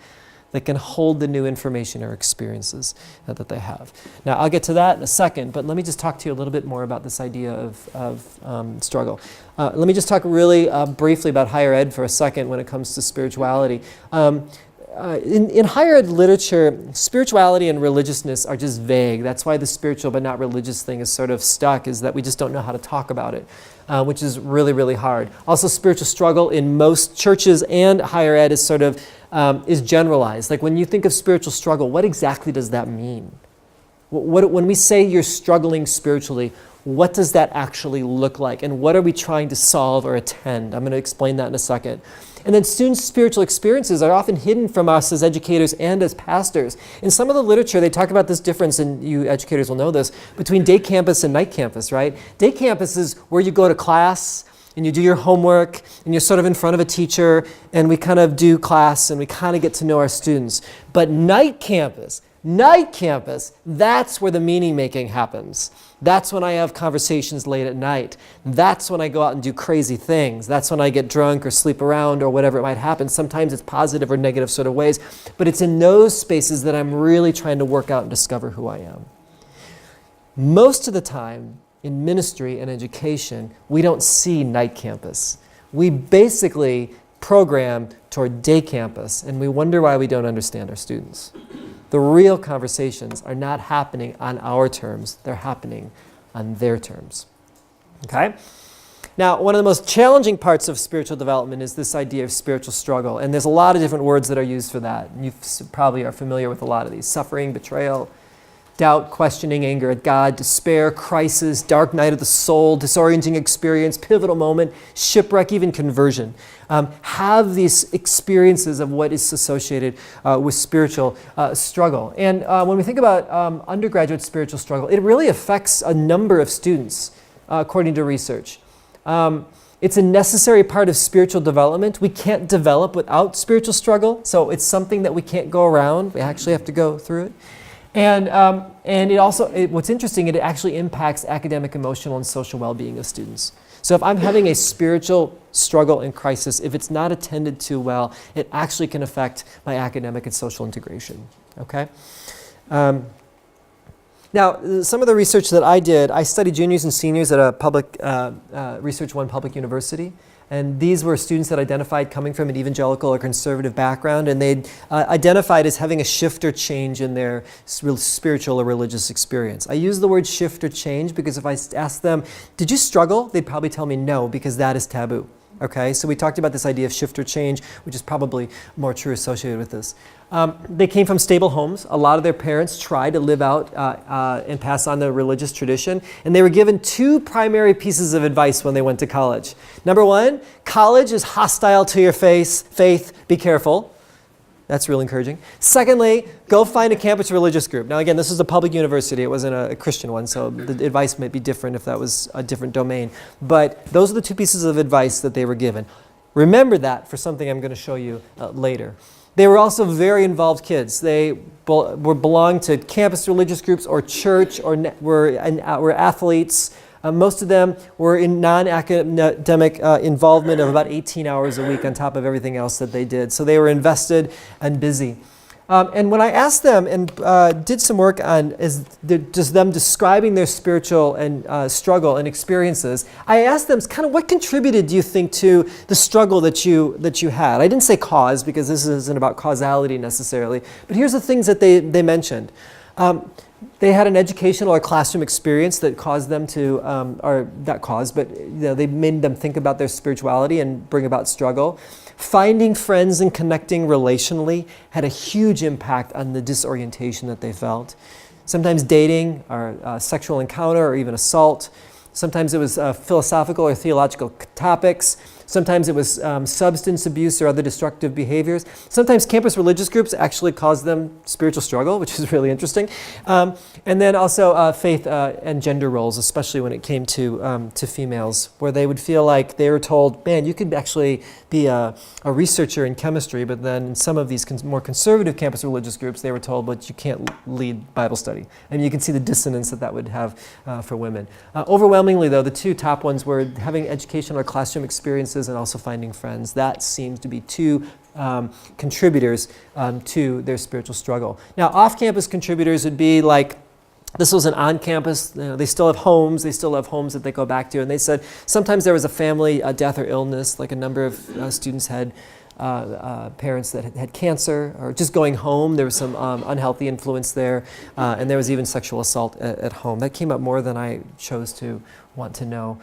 that can hold the new information or experiences that they have. Now, I'll get to that in a second, but let me just talk to you a little bit more about this idea of struggle. Let me just talk really briefly about higher ed for a second when it comes to spirituality. In higher ed literature, spirituality and religiousness are just vague. That's why the spiritual but not religious thing is sort of stuck, is that we just don't know how to talk about it, which is really, really hard. Also, spiritual struggle in most churches and higher ed is sort of is generalized. Like when you think of spiritual struggle, what exactly does that mean? When we say you're struggling spiritually, what does that actually look like? And what are we trying to solve or attend? I'm going to explain that in a second. And then students' spiritual experiences are often hidden from us as educators and as pastors. In some of the literature, they talk about this difference, and you educators will know this, between day campus and night campus, right? Day campus is where you go to class, and you do your homework, and you're sort of in front of a teacher, and we kind of do class, and we kind of get to know our students. But night campus, that's where the meaning making happens. That's when I have conversations late at night. That's when I go out and do crazy things. That's when I get drunk or sleep around or whatever it might happen. Sometimes it's positive or negative sort of ways, but it's in those spaces that I'm really trying to work out and discover who I am. Most of the time in ministry and education, we don't see night campus. We basically program toward day campus, and we wonder why we don't understand our students. The real conversations are not happening on our terms, they're happening on their terms. Okay? Now, one of the most challenging parts of spiritual development is this idea of spiritual struggle, and there's a lot of different words that are used for that. You probably are familiar with a lot of these. Suffering, betrayal, doubt, questioning, anger at God, despair, crisis, dark night of the soul, disorienting experience, pivotal moment, shipwreck, even conversion. Have these experiences of what is associated with spiritual struggle. And when we think about undergraduate spiritual struggle, it really affects a number of students, according to research. It's a necessary part of spiritual development. We can't develop without spiritual struggle, so it's something that we can't go around. We actually have to go through it. And it also, what's interesting, it actually impacts academic, emotional, and social well-being of students. So if I'm having a spiritual struggle and crisis, if it's not attended to well, it actually can affect my academic and social integration, okay? Now, some of the research that I did, I studied juniors and seniors at a public, Research One public university. And these were students that identified coming from an evangelical or conservative background, and they identified as having a shift or change in their spiritual or religious experience. I use the word shift or change because if I asked them, did you struggle? They'd probably tell me no, because that is taboo. Okay, so we talked about this idea of shift or change, which is probably more true associated with this. They came from stable homes. A lot of their parents tried to live out and pass on the religious tradition, and they were given two primary pieces of advice when they went to college. Number one, college is hostile to your faith, be careful. That's really encouraging. Secondly, go find a campus religious group. Now again, this is a public university. It wasn't a Christian one, so the advice might be different if that was a different domain. But those are the two pieces of advice that they were given. Remember that for something I'm going to show you later. They were also very involved kids. They belonged to campus religious groups or church or were athletes. Most of them were in non-academic involvement of about 18 hours a week on top of everything else that they did. So they were invested and busy. And when I asked them and did some work on just them describing their spiritual and struggle and experiences, I asked them kind of what contributed, do you think, to the struggle that you had? I didn't say cause because this isn't about causality necessarily, but here's the things that they mentioned. They had an educational or classroom experience that caused them to, or not caused, but they made them think about their spirituality and bring about struggle. Finding friends and connecting relationally had a huge impact on the disorientation that they felt. Sometimes dating or sexual encounter or even assault. Sometimes it was philosophical or theological topics. Sometimes it was substance abuse or other destructive behaviors. Sometimes campus religious groups actually caused them spiritual struggle, which is really interesting. And then also faith and gender roles, especially when it came to females, where they would feel like they were told, man, you could actually be a researcher in chemistry, but then in some of these more conservative campus religious groups, they were told, but you can't lead Bible study. And you can see the dissonance that would have for women. Overwhelmingly, though, the two top ones were having educational or classroom experiences and also finding friends. That seems to be two contributors to their spiritual struggle. Now, off-campus contributors would be like, this was an on-campus, they still have homes that they go back to, and they said sometimes there was a family death or illness, like a number of students had parents that had cancer or just going home. There was some unhealthy influence there, and there was even sexual assault at home. That came up more than I chose to want to know.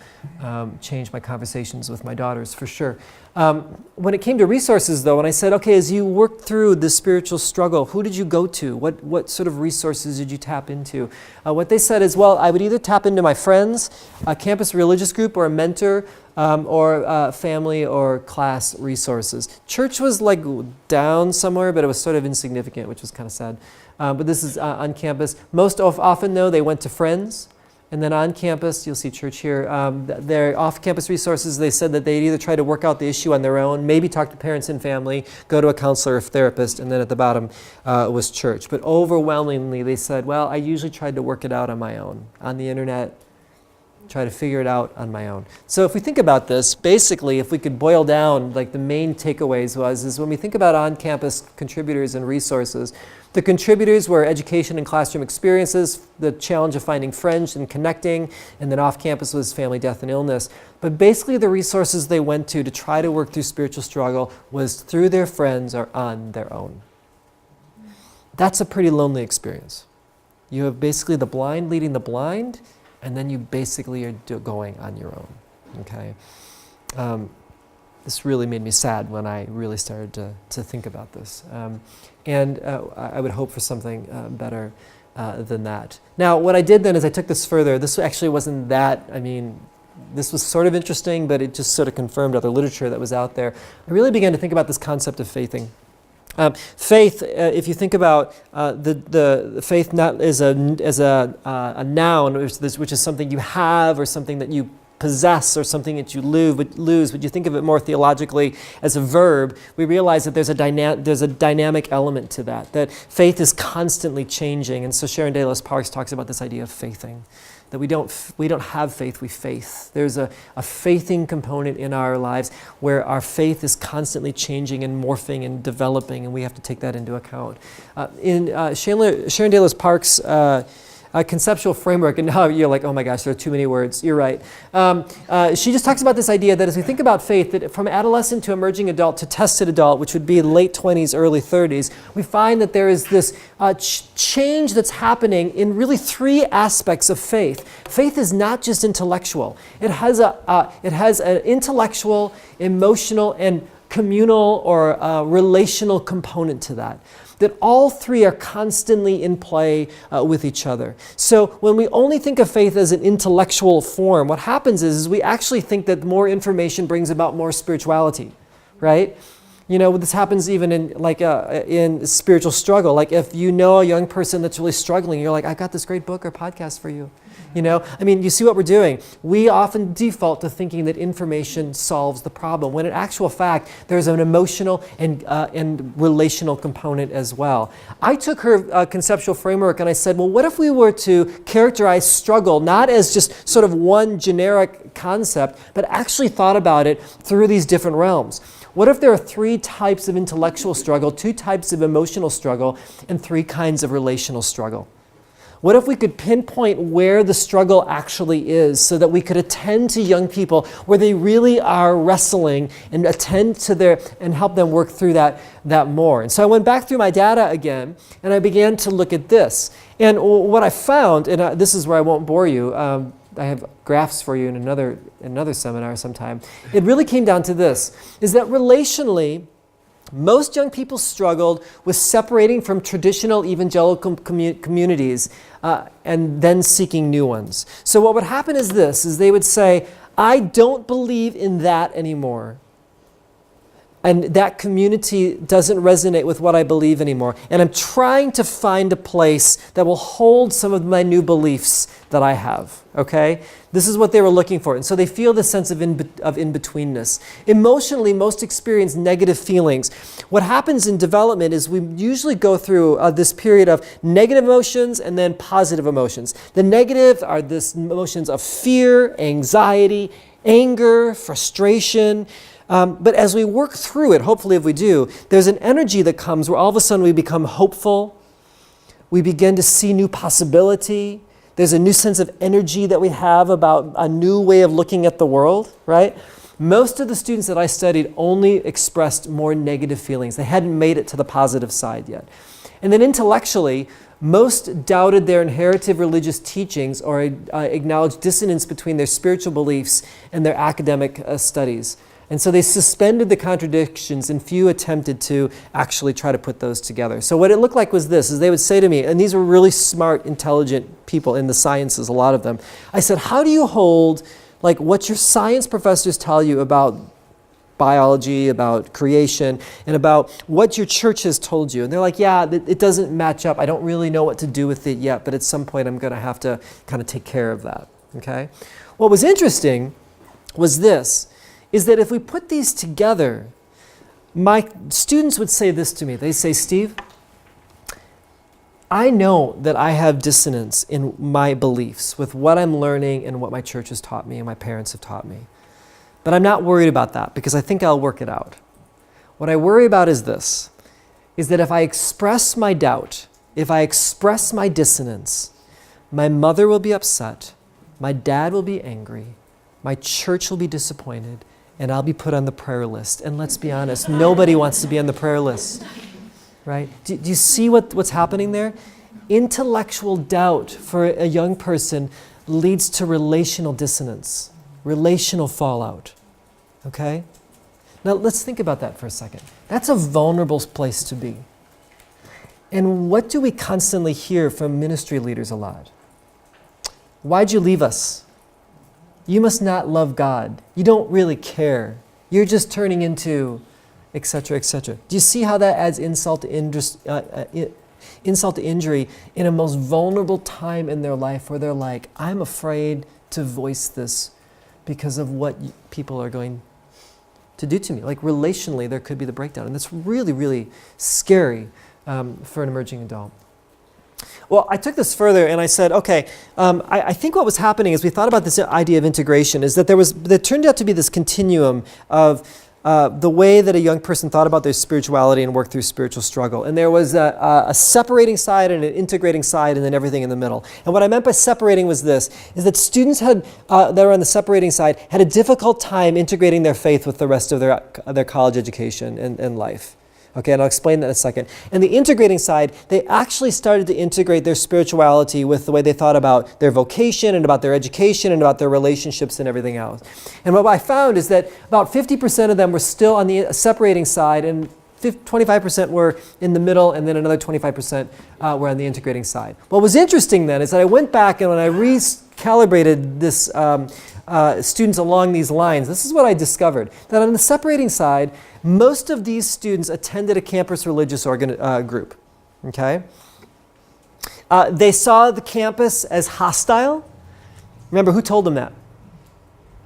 Changed my conversations with my daughters for sure. When it came to resources, though, when I said, okay, as you worked through the spiritual struggle, who did you go to? What sort of resources did you tap into? What they said is, well, I would either tap into my friends, a campus religious group, or a mentor, or family or class resources. Church was like down somewhere, but it was sort of insignificant, which was kind of sad. But this is on campus. Most often, though, they went to friends. And then on campus, you'll see church here, their off-campus resources, they said that they'd either try to work out the issue on their own, maybe talk to parents and family, go to a counselor or therapist, and then at the bottom was church. But overwhelmingly, they said, well, I usually tried to work it out on my own, on the internet, try to figure it out on my own. So if we think about this, basically, if we could boil down, like the main takeaways is when we think about on-campus contributors and resources, the contributors were education and classroom experiences, the challenge of finding friends and connecting, and then off-campus was family death and illness. But basically the resources they went to try to work through spiritual struggle was through their friends or on their own. That's a pretty lonely experience. You have basically the blind leading the blind, and then you basically are going on your own, okay? This really made me sad when I really started to think about this. And I would hope for something better than that. Now, what I did then is I took this further. This actually wasn't that, this was sort of interesting, but it just sort of confirmed other literature that was out there. I really began to think about this concept of faithing. Faith, if you think about the faith not as a noun, which is something you have or something that you possess or something that you lose, but you think of it more theologically as a verb, we realize that there's a dynamic element to that faith is constantly changing. And so Sharon Dallas Parks talks about this idea of faithing, that we don't have faith, we faith. There's a faithing component in our lives where our faith is constantly changing and morphing and developing, and we have to take that into account. In Sharon Dallas Parks' conceptual framework, and now you're like, oh my gosh, there are too many words. You're right. She just talks about this idea that as we think about faith, that from adolescent to emerging adult to tested adult, which would be late 20s, early 30s, we find that there is this change that's happening in really three aspects of faith. Faith is not just intellectual. It has an intellectual, emotional, and communal or relational component to that. That all three are constantly in play with each other. So when we only think of faith as an intellectual form, what happens is we actually think that more information brings about more spirituality, right? This happens even in spiritual struggle. Like if you know a young person that's really struggling, you're like, I got this great book or podcast for you. You see what we're doing. We often default to thinking that information solves the problem, when in actual fact, there's an emotional and relational component as well. I took her conceptual framework and I said, well, what if we were to characterize struggle not as just sort of one generic concept, but actually thought about it through these different realms? What if there are 3 types of intellectual struggle, 2 types of emotional struggle, and 3 kinds of relational struggle? What if we could pinpoint where the struggle actually is so that we could attend to young people where they really are wrestling and attend to and help them work through that more? And so I went back through my data again and I began to look at this. And what I found, and this is where I won't bore you, I have graphs for you in another seminar sometime. It really came down to this, is that relationally, most young people struggled with separating from traditional evangelical communities and then seeking new ones. So what would happen is this, is they would say, I don't believe in that anymore. And that community doesn't resonate with what I believe anymore. And I'm trying to find a place that will hold some of my new beliefs that I have, okay? This is what they were looking for. And so they feel this sense of in-betweenness. Emotionally, most experience negative feelings. What happens in development is we usually go through this period of negative emotions and then positive emotions. The negative are these emotions of fear, anxiety, anger, frustration. But as we work through it, hopefully if we do, there's an energy that comes where all of a sudden we become hopeful. We begin to see new possibility. There's a new sense of energy that we have about a new way of looking at the world, right? Most of the students that I studied only expressed more negative feelings. They hadn't made it to the positive side yet. And then intellectually, most doubted their inherited religious teachings or acknowledged dissonance between their spiritual beliefs and their academic studies. And so they suspended the contradictions and few attempted to actually try to put those together. So what it looked like was this, is they would say to me, and these were really smart, intelligent people in the sciences, a lot of them. I said, how do you hold like what your science professors tell you about biology, about creation, and about what your church has told you? And they're like, yeah, it doesn't match up. I don't really know what to do with it yet, but at some point I'm going to have to kind of take care of that, okay? What was interesting was this, is that if we put these together, my students would say this to me. They say, Steve, I know that I have dissonance in my beliefs with what I'm learning and what my church has taught me and my parents have taught me. But I'm not worried about that because I think I'll work it out. What I worry about is this, is that if I express my doubt, if I express my dissonance, my mother will be upset, my dad will be angry, my church will be disappointed, and I'll be put on the prayer list. And let's be honest, nobody wants to be on the prayer list, right? Do you see what's happening there? Intellectual doubt for a young person leads to relational dissonance, relational fallout, okay? Now let's think about that for a second. That's a vulnerable place to be. And what do we constantly hear from ministry leaders a lot? Why'd you leave us? You must not love God. You don't really care. You're just turning into, etc., etc. Do you see how that adds insult to injury in a most vulnerable time in their life where they're like, I'm afraid to voice this because of what people are going to do to me. Like relationally, there could be the breakdown. And that's really, really scary for an emerging adult. Well, I took this further and I said, okay, I think what was happening as we thought about this idea of integration is that there turned out to be this continuum of the way that a young person thought about their spirituality and worked through spiritual struggle. And there was a separating side and an integrating side and then everything in the middle. And what I meant by separating was this, is that students that were on the separating side had a difficult time integrating their faith with the rest of their college education and life. Okay, and I'll explain that in a second. And the integrating side, they actually started to integrate their spirituality with the way they thought about their vocation and about their education and about their relationships and everything else. And what I found is that about 50% of them were still on the separating side and 25% were in the middle, and then another 25% were on the integrating side. What was interesting then is that I went back and when I recalibrated this students along these lines, this is what I discovered. That on the separating side, most of these students attended a campus religious group. Okay? They saw the campus as hostile. Remember, who told them that?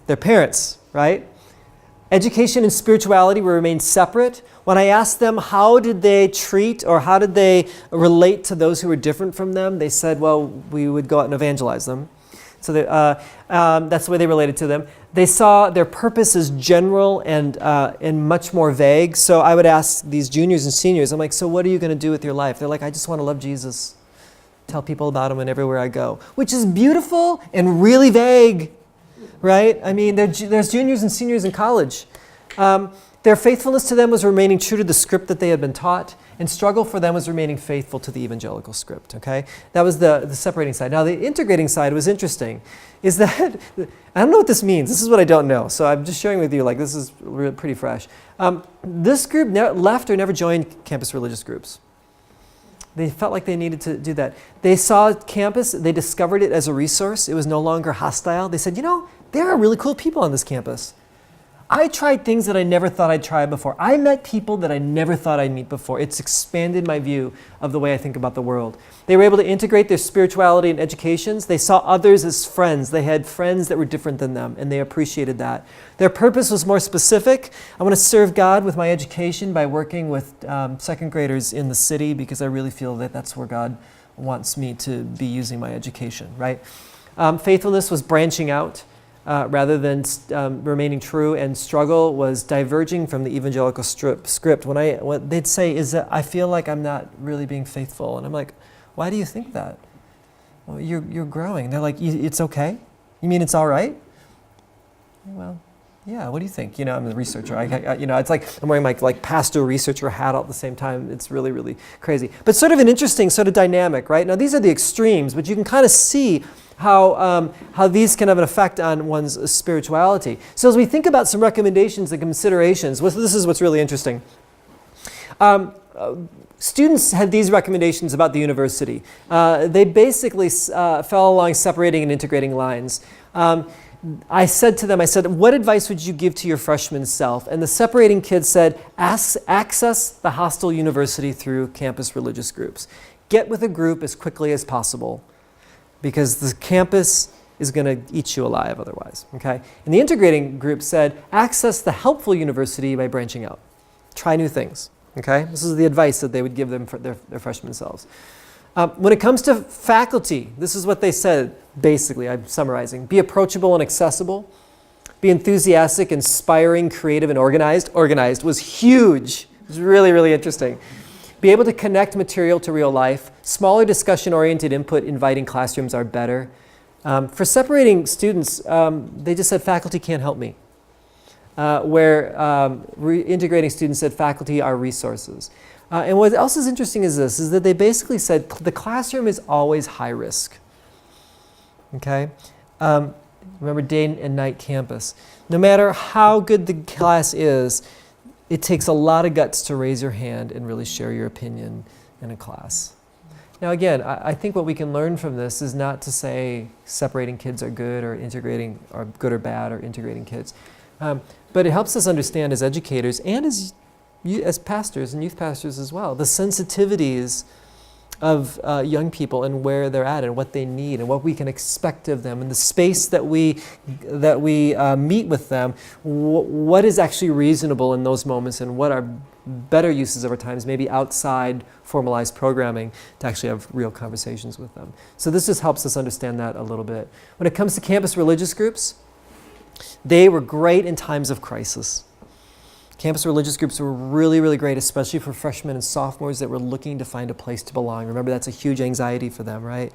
Their parents, right? Education and spirituality will remain separate. When I asked them how did they treat or how did they relate to those who were different from them, they said, well, we would go out and evangelize them. So that's the way they related to them. They saw their purpose as general and much more vague. So I would ask these juniors and seniors, I'm like, so what are you going to do with your life? They're like, I just want to love Jesus. Tell people about him and everywhere I go. Which is beautiful and really vague, right? I mean, there's juniors and seniors in college. Their faithfulness to them was remaining true to the script that they had been taught, and struggle for them was remaining faithful to the evangelical script, okay? That was the separating side. Now, the integrating side was interesting, is that, I don't know what this means. This is what I don't know, so I'm just sharing with you, like, this is pretty fresh. This group left or never joined campus religious groups. They felt like they needed to do that. They saw campus, they discovered it as a resource. It was no longer hostile. They said, you know, there are really cool people on this campus. I tried things that I never thought I'd try before. I met people that I never thought I'd meet before. It's expanded my view of the way I think about the world. They were able to integrate their spirituality and educations. They saw others as friends. They had friends that were different than them, and they appreciated that. Their purpose was more specific. I want to serve God with my education by working with second graders in the city because I really feel that that's where God wants me to be using my education, right? Faithfulness was branching out. Rather than remaining true, and struggle was diverging from the evangelical script. What they'd say is that I feel like I'm not really being faithful, and I'm like, why do you think that? Well, you're growing. They're like, it's okay. You mean it's all right? Well, yeah. What do you think? You know, I'm a researcher. It's like I'm wearing my pastor researcher hat all at the same time. It's really, really crazy. But sort of an interesting sort of dynamic, right? Now these are the extremes, but you can kind of see how these can have an effect on one's spirituality. So as we think about some recommendations and considerations, this is what's really interesting. Students had these recommendations about the university. They basically fell along separating and integrating lines. I said to them, what advice would you give to your freshman self? And the separating kids said, access the hostile university through campus religious groups. Get with a group as quickly as possible, because the campus is going to eat you alive otherwise, okay? And the integrating group said, access the helpful university by branching out. Try new things, okay? This is the advice that they would give them for their freshman selves. When it comes to faculty, this is what they said, basically, I'm summarizing. Be approachable and accessible. Be enthusiastic, inspiring, creative, and organized. Organized was huge. It was really, really interesting. Be able to connect material to real life. Smaller discussion-oriented input inviting classrooms are better. For separating students, they just said faculty can't help me. Integrating students said faculty are resources. And what else is interesting is this, is that they basically said the classroom is always high risk. Okay? Remember day and night campus. No matter how good the class is, it takes a lot of guts to raise your hand and really share your opinion in a class. Now again, I think what we can learn from this is not to say separating kids are good or integrating are good or bad or integrating kids. But it helps us understand as educators and as pastors and youth pastors as well, the sensitivities of young people and where they're at and what they need and what we can expect of them and the space that we meet with them, what is actually reasonable in those moments and what are better uses of our times, maybe outside formalized programming, to actually have real conversations with them. So this just helps us understand that a little bit. When it comes to campus religious groups, they were great in times of crisis. Campus religious groups were really, really great, especially for freshmen and sophomores that were looking to find a place to belong. Remember, that's a huge anxiety for them, right?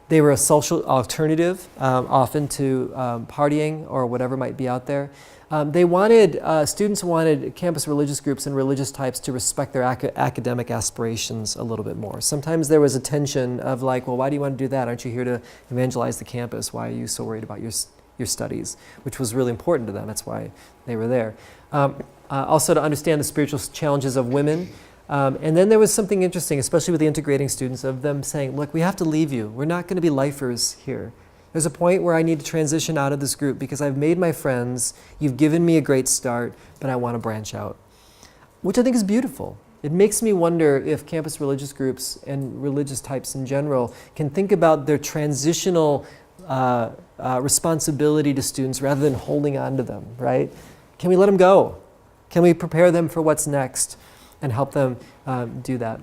They were a social alternative, often to partying or whatever might be out there. Students wanted campus religious groups and religious types to respect their academic aspirations a little bit more. Sometimes there was a tension of like, well, why do you want to do that? Aren't you here to evangelize the campus? Why are you so worried about your studies, which was really important to them. That's why they were there. Also to understand the spiritual challenges of women. And then there was something interesting, especially with the integrating students, of them saying, look, we have to leave you. We're not going to be lifers here. There's a point where I need to transition out of this group because I've made my friends, you've given me a great start, but I want to branch out. Which I think is beautiful. It makes me wonder if campus religious groups and religious types in general can think about their transitional responsibility to students rather than holding on to them, right? Can we let them go? Can we prepare them for what's next and help them do that?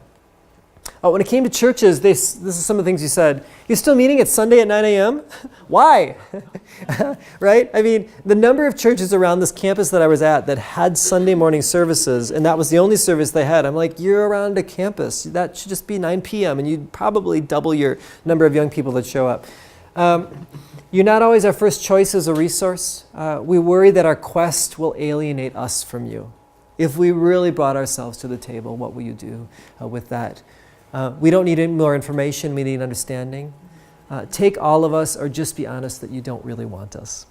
Oh, when it came to churches, this is some of the things you said. You're still meeting at Sunday at 9 a.m.? Why? Right? I mean, the number of churches around this campus that I was at that had Sunday morning services, and that was the only service they had. I'm like, you're around a campus. That should just be 9 p.m., and you'd probably double your number of young people that show up. You're not always our first choice as a resource. We worry that our quest will alienate us from you. If we really brought ourselves to the table, what will you do with that? We don't need any more information, we need understanding. Take all of us, or just be honest that you don't really want us.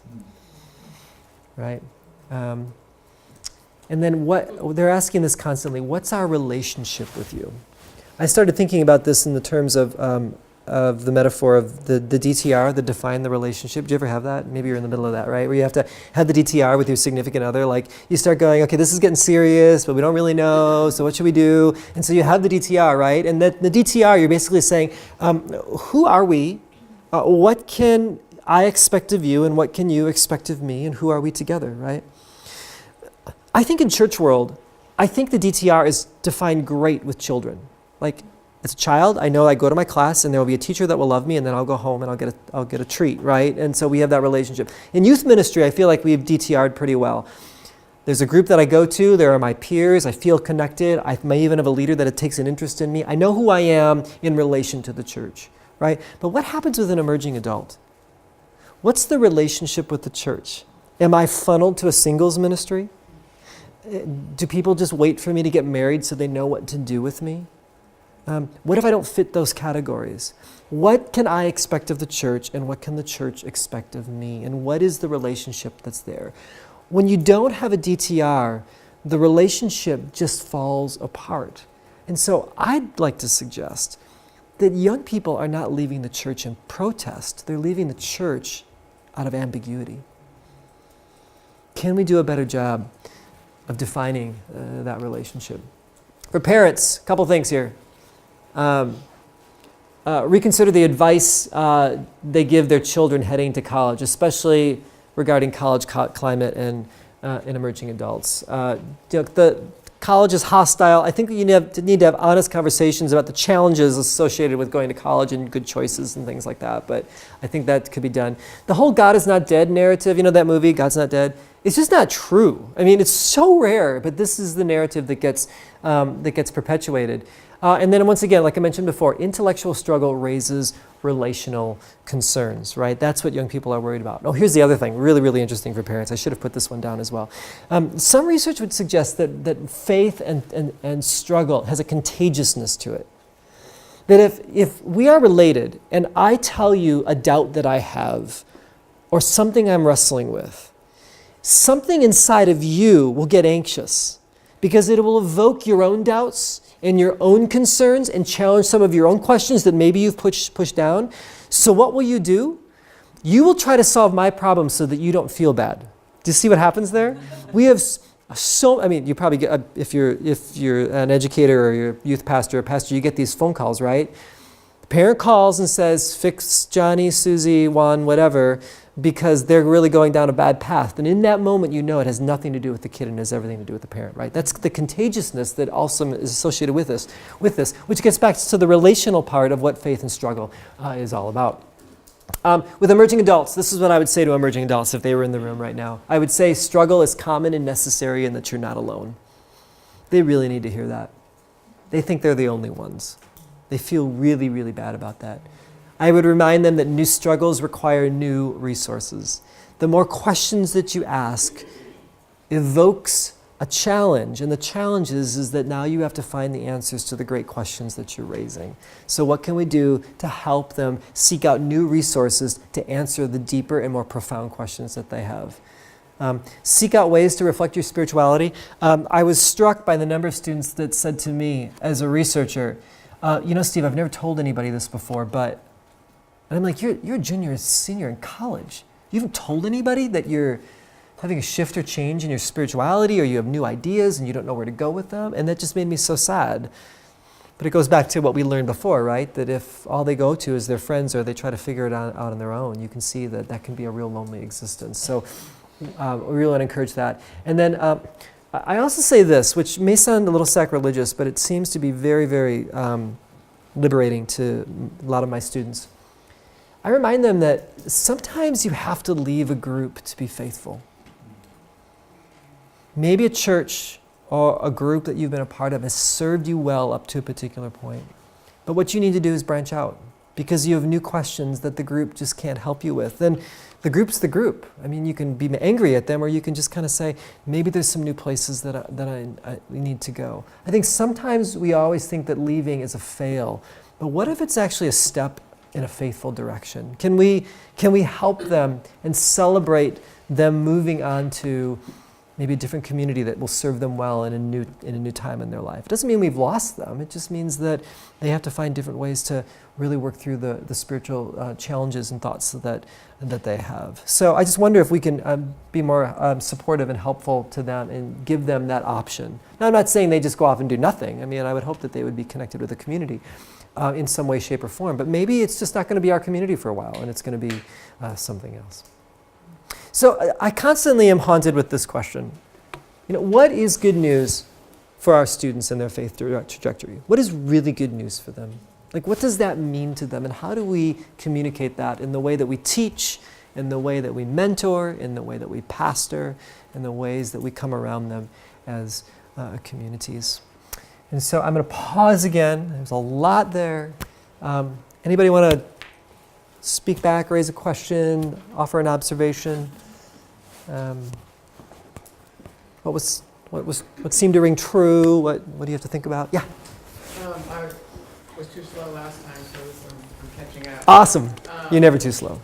Right? And then they're asking this constantly, what's our relationship with you? I started thinking about this in the terms of the metaphor of the DTR, the define the relationship. Do you ever have that? Maybe you're in the middle of that, right? Where you have to have the DTR with your significant other. Like you start going, okay, this is getting serious, but we don't really know, so what should we do? And so you have the DTR, right? And the DTR, you're basically saying, who are we? What can I expect of you, and what can you expect of me, and who are we together, right? I think in church world, I think the DTR is defined great with children. Like, as a child, I know I go to my class and there will be a teacher that will love me, and then I'll go home and I'll get a treat, right? And so we have that relationship. In youth ministry, I feel like we've DTR'd pretty well. There's a group that I go to, there are my peers, I feel connected, I may even have a leader that takes an interest in me. I know who I am in relation to the church, right? But what happens with an emerging adult? What's the relationship with the church? Am I funneled to a singles ministry? Do people just wait for me to get married so they know what to do with me? What if I don't fit those categories? What can I expect of the church, and what can the church expect of me? And what is the relationship that's there? When you don't have a DTR, the relationship just falls apart. And so I'd like to suggest that young people are not leaving the church in protest. They're leaving the church out of ambiguity. Can we do a better job of defining that relationship? For parents, a couple things here. Reconsider the advice they give their children heading to college, especially regarding college climate and emerging adults. The college is hostile. I think you need to have honest conversations about the challenges associated with going to college and good choices and things like that, but I think that could be done. The whole God is not dead narrative, you know that movie, God's Not Dead? It's just not true. I mean, it's so rare, but this is the narrative that gets perpetuated. And then once again, like I mentioned before, intellectual struggle raises relational concerns, right? That's what young people are worried about. Oh, here's the other thing, really, really interesting for parents. I should have put this one down as well. Some research would suggest that faith and struggle has a contagiousness to it. That if we are related and I tell you a doubt that I have or something I'm wrestling with, something inside of you will get anxious because it will evoke your own doubts and your own concerns and challenge some of your own questions that maybe you've pushed down. So what will you do? You will try to solve my problem so that you don't feel bad. Do you see what happens there? We have you probably get, if you're an educator or you're a youth pastor or pastor, you get these phone calls, right? The parent calls and says, fix Johnny, Susie, Juan, whatever, because they're really going down a bad path. And in that moment, you know it has nothing to do with the kid and has everything to do with the parent, right? That's the contagiousness that also is associated with this, which gets back to the relational part of what faith and struggle is all about. With emerging adults, this is what I would say to emerging adults if they were in the room right now. I would say struggle is common and necessary and that you're not alone. They really need to hear that. They think they're the only ones. They feel really, really bad about that. I would remind them that new struggles require new resources. The more questions that you ask evokes a challenge. And the challenge is that now you have to find the answers to the great questions that you're raising. So what can we do to help them seek out new resources to answer the deeper and more profound questions that they have? Seek out ways to reflect your spirituality. I was struck by the number of students that said to me as a researcher, Steve, I've never told anybody this before, but, and I'm like, you're a junior, senior in college. You haven't told anybody that you're having a shift or change in your spirituality, or you have new ideas and you don't know where to go with them? And that just made me so sad. But it goes back to what we learned before, right? That if all they go to is their friends or they try to figure it out on their own, you can see that that can be a real lonely existence. So we really want to encourage that. And then I also say this, which may sound a little sacrilegious, but it seems to be very, very liberating to a lot of my students. I remind them that sometimes you have to leave a group to be faithful. Maybe a church or a group that you've been a part of has served you well up to a particular point. But what you need to do is branch out because you have new questions that the group just can't help you with. Then the group's the group. I mean, you can be angry at them, or you can just kind of say, maybe there's some new places that I need to go. I think sometimes we always think that leaving is a fail. But what if it's actually a step in a faithful direction? Can we help them and celebrate them moving on to maybe a different community that will serve them well in a new time in their life? It doesn't mean we've lost them. It just means that they have to find different ways to really work through the spiritual challenges and thoughts that they have. So I just wonder if we can be more supportive and helpful to them and give them that option. Now, I'm not saying they just go off and do nothing. I mean, I would hope that they would be connected with the community in some way, shape, or form. But maybe it's just not going to be our community for a while, and it's going to be something else. So I constantly am haunted with this question. What is good news for our students and their faith trajectory? What is really good news for them? Like, what does that mean to them? And how do we communicate that in the way that we teach, in the way that we mentor, in the way that we pastor, in the ways that we come around them as communities? And so I'm going to pause again. There's a lot there. Anybody want to speak back, raise a question, offer an observation? What seemed to ring true? What do you have to think about? Yeah. I was too slow last time, so I'm catching up. Awesome. You're never too slow.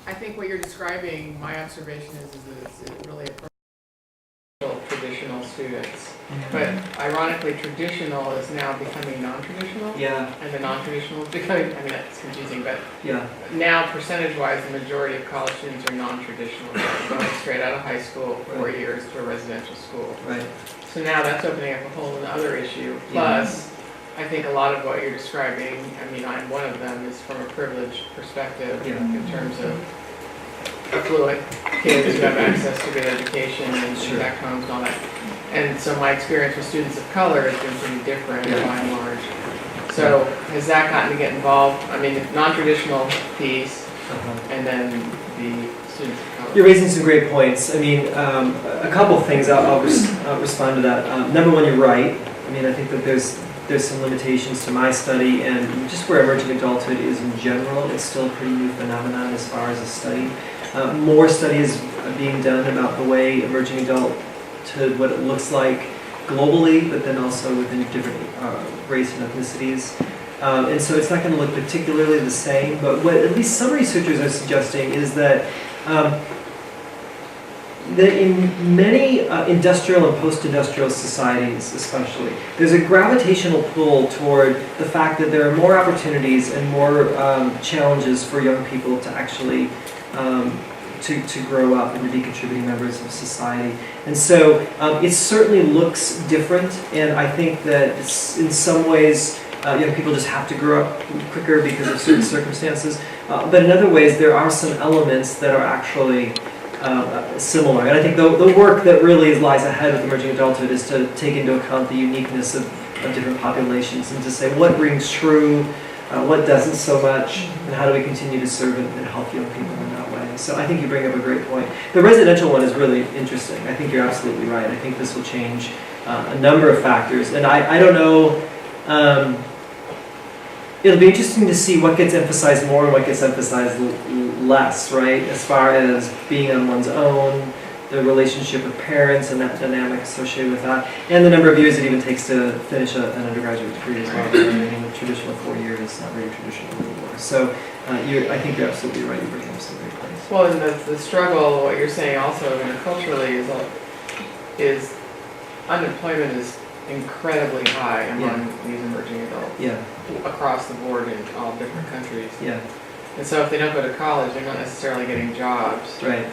I think what you're describing, my observation is that it's really a traditional students. But ironically, traditional is now becoming non-traditional. Yeah. And the non-traditional is becoming, that's confusing, but Yeah. now percentage-wise, the majority of college students are non-traditional. They're going straight out of high school, 4 years to a residential school. Right. So now that's opening up a whole other issue. Plus, I think a lot of what you're describing, I'm one of them, is from a privileged perspective in terms of affluent kids who have access to good education and back homes and all that. And so my experience with students of color has been pretty different by and large. So has that gotten to get involved? The non-traditional piece and then the students of color. You're raising some great points. A couple of things. I'll respond to that. Number one, you're right. I think that there's some limitations to my study, and just where emerging adulthood is in general, it's still a pretty new phenomenon as far as a study. More studies are being done about the way emerging adulthood, what it looks like globally, but then also within different race and ethnicities. And so it's not going to look particularly the same, but what at least some researchers are suggesting is that in many industrial and post-industrial societies especially, there's a gravitational pull toward the fact that there are more opportunities and more challenges for young people to actually to grow up and to be contributing members of society. And so it certainly looks different, and I think that in some ways young people just have to grow up quicker because of certain circumstances. But in other ways, there are some elements that are actually similar. And I think the work that really lies ahead with emerging adulthood is to take into account the uniqueness of different populations and to say what rings true, what doesn't so much, and how do we continue to serve and help young people in that way. So I think you bring up a great point. The residential one is really interesting. I think you're absolutely right. I think this will change a number of factors. And I don't know, it'll be interesting to see what gets emphasized more and what gets emphasized less, right? As far as being on one's own, the relationship with parents and that dynamic associated with that, and the number of years it even takes to finish an undergraduate degree as well. I mean, the traditional 4 years is not very traditional anymore. So I think you're absolutely right. You bring up some great points. Well, and the struggle, what you're saying also interculturally is unemployment is incredibly high among these emerging adults. Yeah. Across the board in all different countries. Yeah. And so if they don't go to college, they're not necessarily getting jobs. Right.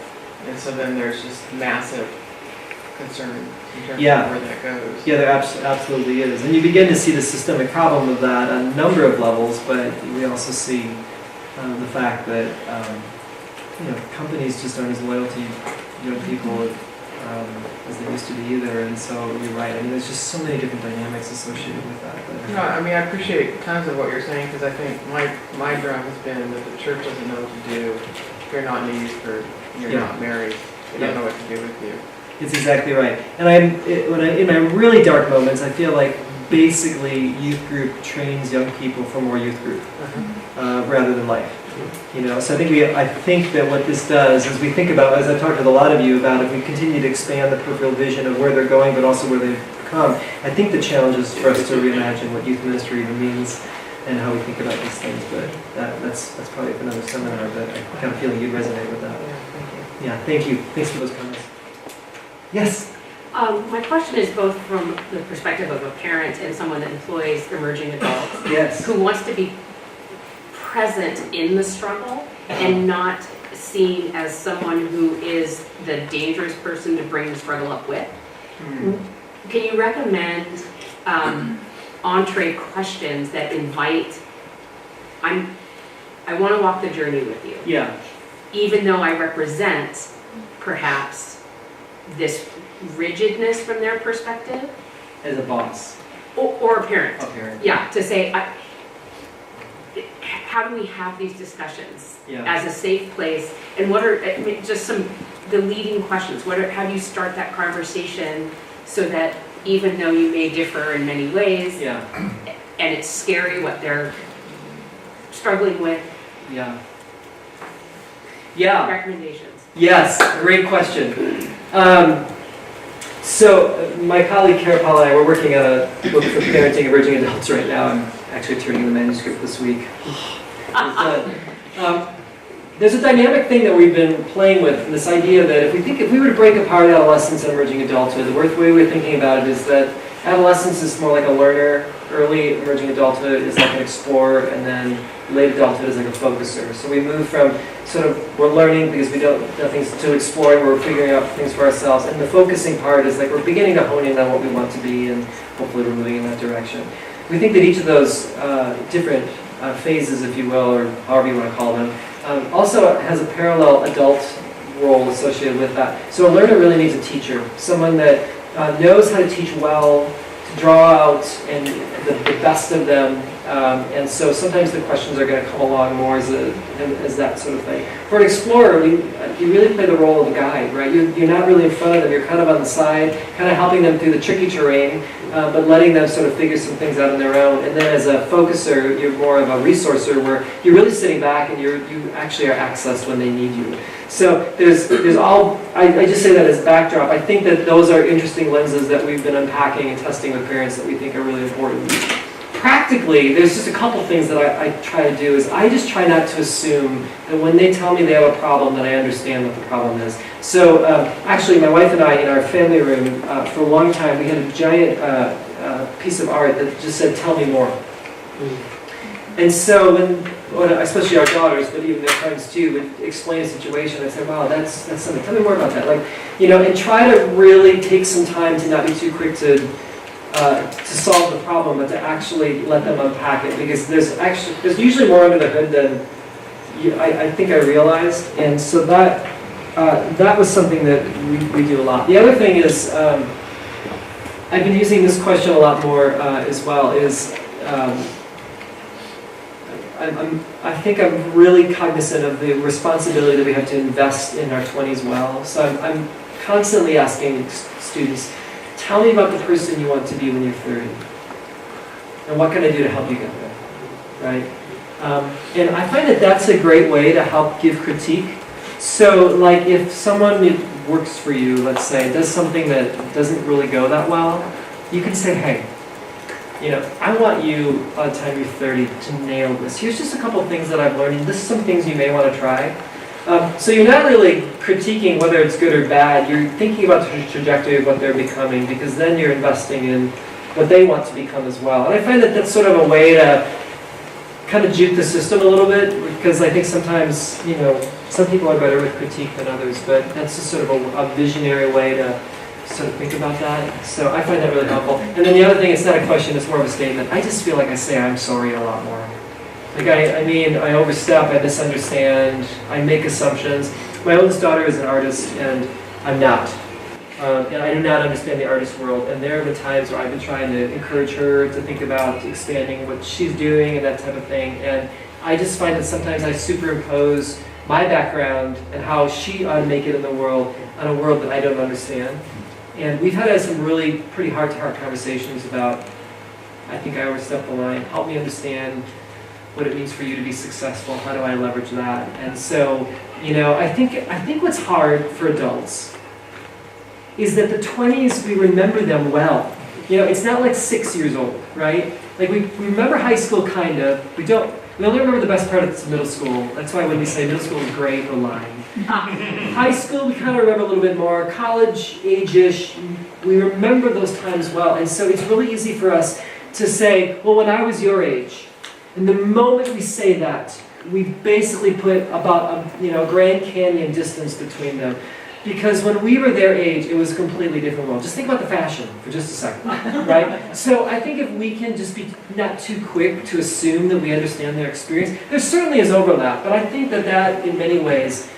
And so then there's just massive concern in terms Yeah. of where that goes. Yeah, there absolutely is. And you begin to see the systemic problem of that on a number of levels, but we also see the fact that companies just aren't as loyal to young people as they used to be either. And so you're right. I mean, there's just so many different dynamics associated with that. No, I mean, I appreciate tons of what you're saying because I think my drum has been that the church doesn't know what to do. If you're not in youth group, you're not married. They don't know what to do with you. It's exactly right. And in my really dark moments, I feel like basically youth group trains young people for more youth group rather than life. So I think that what this does is we think about, as I've talked with a lot of you about, if we continue to expand the peripheral vision of where they're going, but also where they've come, I think the challenge is for us to reimagine what youth ministry even means and how we think about these things. But that's probably for another seminar. But I kind of feel like you'd resonate with that. Yeah, thank you. Thanks for those comments. Yes. My question is both from the perspective of a parent and someone that employs emerging adults Yes. who wants to be present in the struggle and not seen as someone who is the dangerous person to bring the struggle up with. Can you recommend entree questions that invite, I want to walk the journey with you. Yeah. Even though I represent perhaps this rigidness from their perspective. As a boss. Or a parent. A parent. Yeah, to say, how do we have these discussions as a safe place? And what are just the leading questions? How do you start that conversation so that even though you may differ in many ways, and it's scary what they're struggling with, recommendations? Yes, great question. So my colleague Kara Paul and I, we're working on a book for parenting emerging adults right now. I'm actually turning in the manuscript this week. There's a dynamic thing that we've been playing with, and this idea that if we were to break apart adolescence and emerging adulthood, the way we're thinking about it is that adolescence is more like a learner, early emerging adulthood is like an explorer, and then late adulthood is like a focuser. So we move from we're learning because we don't know things, to exploring where we're figuring out things for ourselves, and the focusing part is like we're beginning to hone in on what we want to be, and hopefully we're moving in that direction. We think that each of those different phases, if you will, or however you want to call them, also has a parallel adult role associated with that. So a learner really needs a teacher, someone that knows how to teach well, to draw out and the best of them, and so sometimes the questions are going to come along more as that sort of thing. For an explorer, you really play the role of a guide, right? You're not really in front of them, you're kind of on the side, kind of helping them through the tricky terrain, but letting them sort of figure some things out on their own. And then as a focuser, you're more of a resourcer where you're really sitting back and you actually are accessed when they need you. So there's all, I just say that as backdrop. I think that those are interesting lenses that we've been unpacking and testing with parents that we think are really important. Practically, there's just a couple things that I try to do is I just try not to assume that when they tell me they have a problem that I understand what the problem is. So actually my wife and I in our family room for a long time we had a giant piece of art that just said, "Tell me more." And so when especially our daughters, but even their friends too, would explain a situation, I'd say, "Wow, that's something. Tell me more about that." And try to really take some time to not be too quick to solve the problem, but to actually let them unpack it, because there's usually more under the hood than I think I realized, and so that was something that we do a lot. The other thing is I've been using this question a lot more as well. Is I think I'm really cognizant of the responsibility that we have to invest in our 20s well. So I'm constantly asking students, tell me about the person you want to be when you're 30. And what can I do to help you get there? Right? And I find that that's a great way to help give critique. So, like, if someone works for you, let's say, does something that doesn't really go that well, you can say, hey, I want you, by the time you're 30, to nail this. Here's just a couple of things that I've learned, and this is some things you may want to try. So you're not really critiquing whether it's good or bad. You're thinking about the trajectory of what they're becoming, because then you're investing in what they want to become as well. And I find that that's sort of a way to kind of juke the system a little bit, because I think sometimes, some people are better with critique than others, but that's just sort of a visionary way to sort of think about that. So I find that really helpful. And then the other thing, it's not a question, it's more of a statement. I just feel like I say I'm sorry a lot more. Like, I overstep, I misunderstand, I make assumptions. My oldest daughter is an artist, and I'm not. And I do not understand the artist world. And there have been times where I've been trying to encourage her to think about expanding what she's doing and that type of thing. And I just find that sometimes I superimpose my background and how she ought to make it in the world on a world that I don't understand. And we've had some really pretty heart-to-heart conversations about, I think I overstepped the line, help me understand what it means for you to be successful, how do I leverage that? And so, I think what's hard for adults is that the 20s, we remember them well. It's not like 6 years old, right? Like we remember high school kind of, we only remember the best part of middle school. That's why when we say middle school is great, we're lying. High school, we kind of remember a little bit more. College, age-ish, we remember those times well. And so it's really easy for us to say, well, when I was your age, and the moment we say that, we basically put about a Grand Canyon distance between them. Because when we were their age, it was a completely different world. Just think about the fashion for just a second, right? So I think if we can just be not too quick to assume that we understand their experience, there certainly is overlap, but I think that in many ways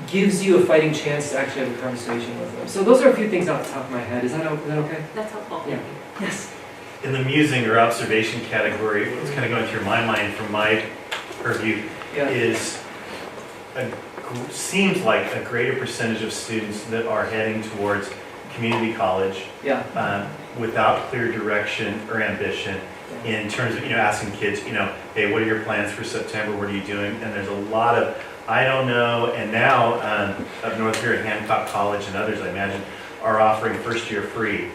gives you a fighting chance to actually have a conversation with them. So those are a few things off the top of my head. Is that okay? That's helpful. Yeah. Yes. In the musing or observation category, what's kind of going through my mind from my purview is seems like a greater percentage of students that are heading towards community college without clear direction or ambition in terms of asking kids, hey, what are your plans for September? What are you doing? And there's a lot of I don't know. And now up north here at Hancock College and others, I imagine, are offering first year free.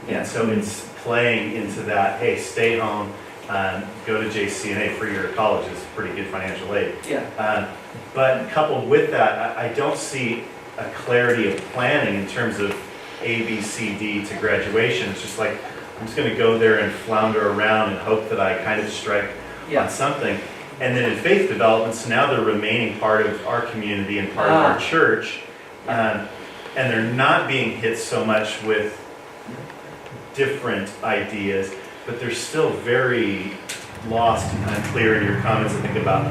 And so it's playing into that, hey, stay home, go to JC&A, free-year college is pretty good financial aid. But coupled with that, I don't see a clarity of planning in terms of A, B, C, D to graduation. It's just like, I'm just going to go there and flounder around and hope that I kind of strike on something. And then in faith development, so now they're remaining part of our community and part of our church, and they're not being hit so much with different ideas, but they're still very lost and unclear in your comments. I think about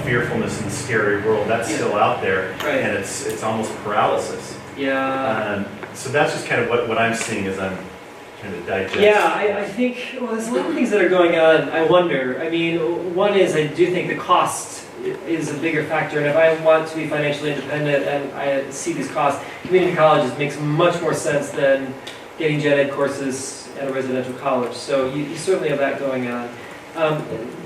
fearfulness in the scary world. That's still out there, and it's almost paralysis. So that's just kind of what I'm seeing as I'm trying to digest. I think there's a lot of things that are going on. I wonder. I mean, one is I do think the cost is a bigger factor, and if I want to be financially independent and I see these costs, community colleges makes much more sense than getting gen ed courses at a residential college. So you certainly have that going on.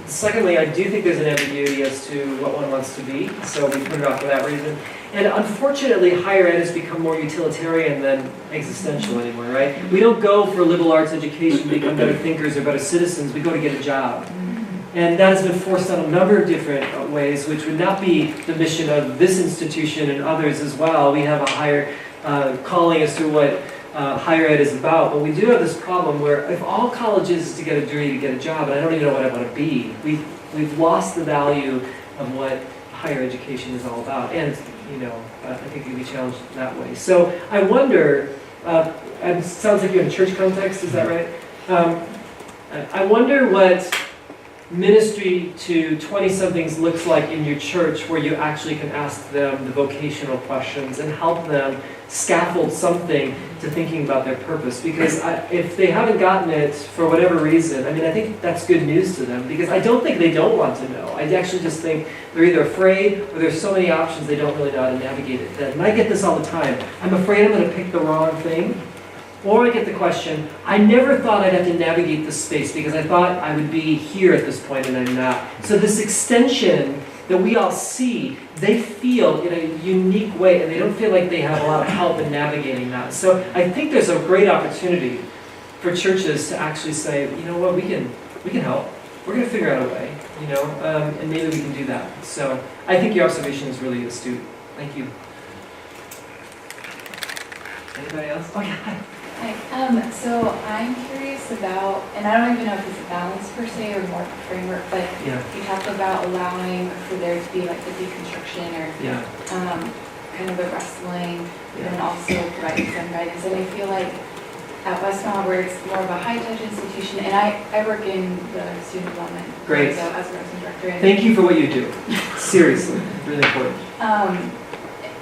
Secondly, I do think there's an ambiguity as to what one wants to be, so we put it off for that reason. And unfortunately, higher ed has become more utilitarian than existential anymore, right? We don't go for liberal arts education to become better thinkers or better citizens, we go to get a job. And that has been forced on a number of different ways, which would not be the mission of this institution and others as well. We have a higher calling as to what higher ed is about, but we do have this problem where if all college is to get a degree to get a job, and I don't even know what I want to be, we've lost the value of what higher education is all about, and I think you'd be challenged that way. So I wonder, it sounds like you're in a church context, is that right? I wonder what ministry to 20-somethings looks like in your church, where you actually can ask them the vocational questions and help them scaffold something to thinking about their purpose. Because if they haven't gotten it for whatever reason, I think that's good news to them, because I don't think they don't want to know. I actually just think they're either afraid or there's so many options they don't really know how to navigate it. And I get this all the time. I'm afraid I'm going to pick the wrong thing. Or I get the question, I never thought I'd have to navigate this space because I thought I would be here at this point and I'm not. So this extension that we all see, they feel in a unique way, and they don't feel like they have a lot of help in navigating that. So I think there's a great opportunity for churches to actually say, you know what, we can help. We're going to figure out a way, and maybe we can do that. So I think your observation is really astute. Thank you. Anybody else? Oh, yeah. Hi. So I'm curious about, and I don't even know if it's a balance per se or more of a framework, but you talk about allowing for there to be like the deconstruction or kind of the wrestling, and also providing some guidance. And I feel like at Westmont, where it's more of a high-touch institution, and I work in the student development. Great. So as a resident director. Thank you for what you do. Seriously, really important.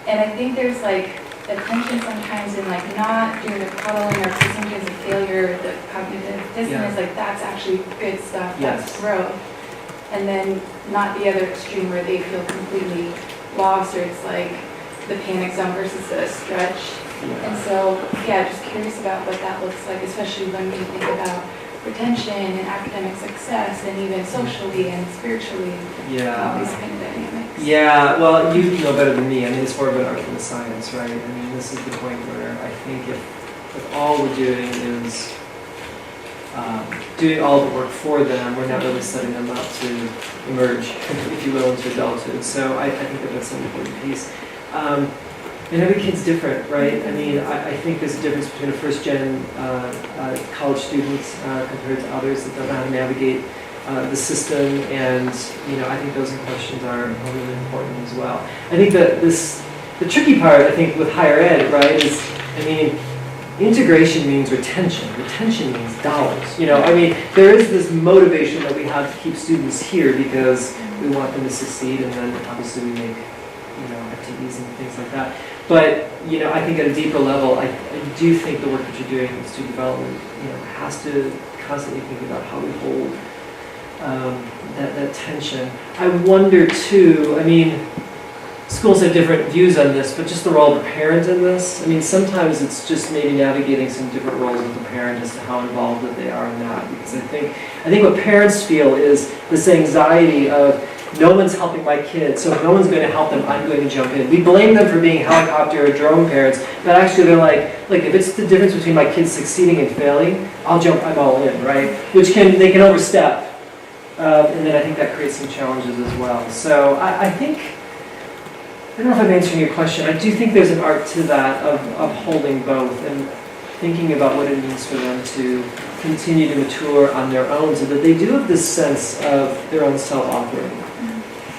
And I think there's like a tension sometimes in like not doing the coddling or seeing as a failure, the cognitive dissonance, like that's actually good stuff, that's growth. And then not the other extreme where they feel completely lost, or it's like the panic zone versus the stretch. And so, just curious about what that looks like, especially when we think about retention and academic success and even socially and spiritually, all these kind of dynamics. Yeah, well, you know better than me. I mean, it's more of an art than a science, right? I mean, this is the point where I think if all we're doing is doing all the work for them, we're not really setting them up to emerge, if you will, into adulthood. So I think that's an important piece. And every kid's different, right? I mean, I think there's a difference between a first-gen college student compared to others that don't know how to navigate the system, and I think those questions are really important as well. I think that the tricky part, I think, with higher ed, right, is, integration means retention. Retention means dollars. There is this motivation that we have to keep students here because we want them to succeed, and then obviously we make activities and things like that. But I think at a deeper level, I do think the work that you're doing in student development, has to constantly think about how we hold that tension. I wonder too. Schools have different views on this, but just the role of the parent in this. Sometimes it's just maybe navigating some different roles with the parent as to how involved that they are in that. Because I think what parents feel is this anxiety of, no one's helping my kid, so if no one's going to help them, I'm going to jump in. We blame them for being helicopter or drone parents, but actually they're like, if it's the difference between my kids succeeding and failing, I'm all in, right? They can overstep. And then I think that creates some challenges as well. So I think, I don't know if I'm answering your question. I do think there's an art to that of holding both and thinking about what it means for them to continue to mature on their own, so that they do have this sense of their own self-authoring.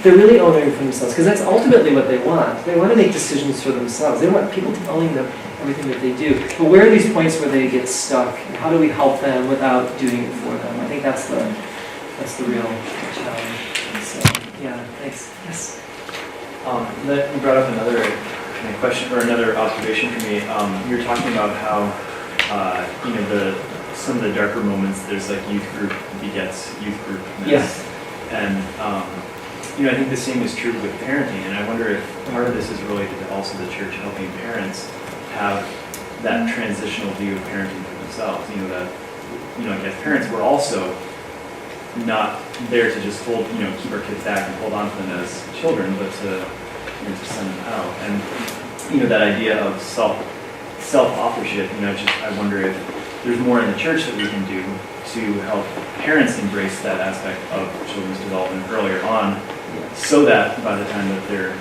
They're really owning for themselves, because that's ultimately what they want. They want to make decisions for themselves. They don't want people telling them everything that they do. But where are these points where they get stuck? How do we help them without doing it for them? I think that's the real challenge. So, thanks. Yes. You brought up another kind of question or another observation for me. You were talking about how some of the darker moments, there's like youth group begets youth group. Yes. And I think the same is true with parenting, and I wonder if part of this is related to also the church helping parents have that transitional view of parenting for themselves. As parents, we're also not there to just keep our kids back and hold on to them as children, but to send them out. And that idea of self-authorship. I wonder if there's more in the church that we can do to help parents embrace that aspect of children's development earlier on, so that by the time that they're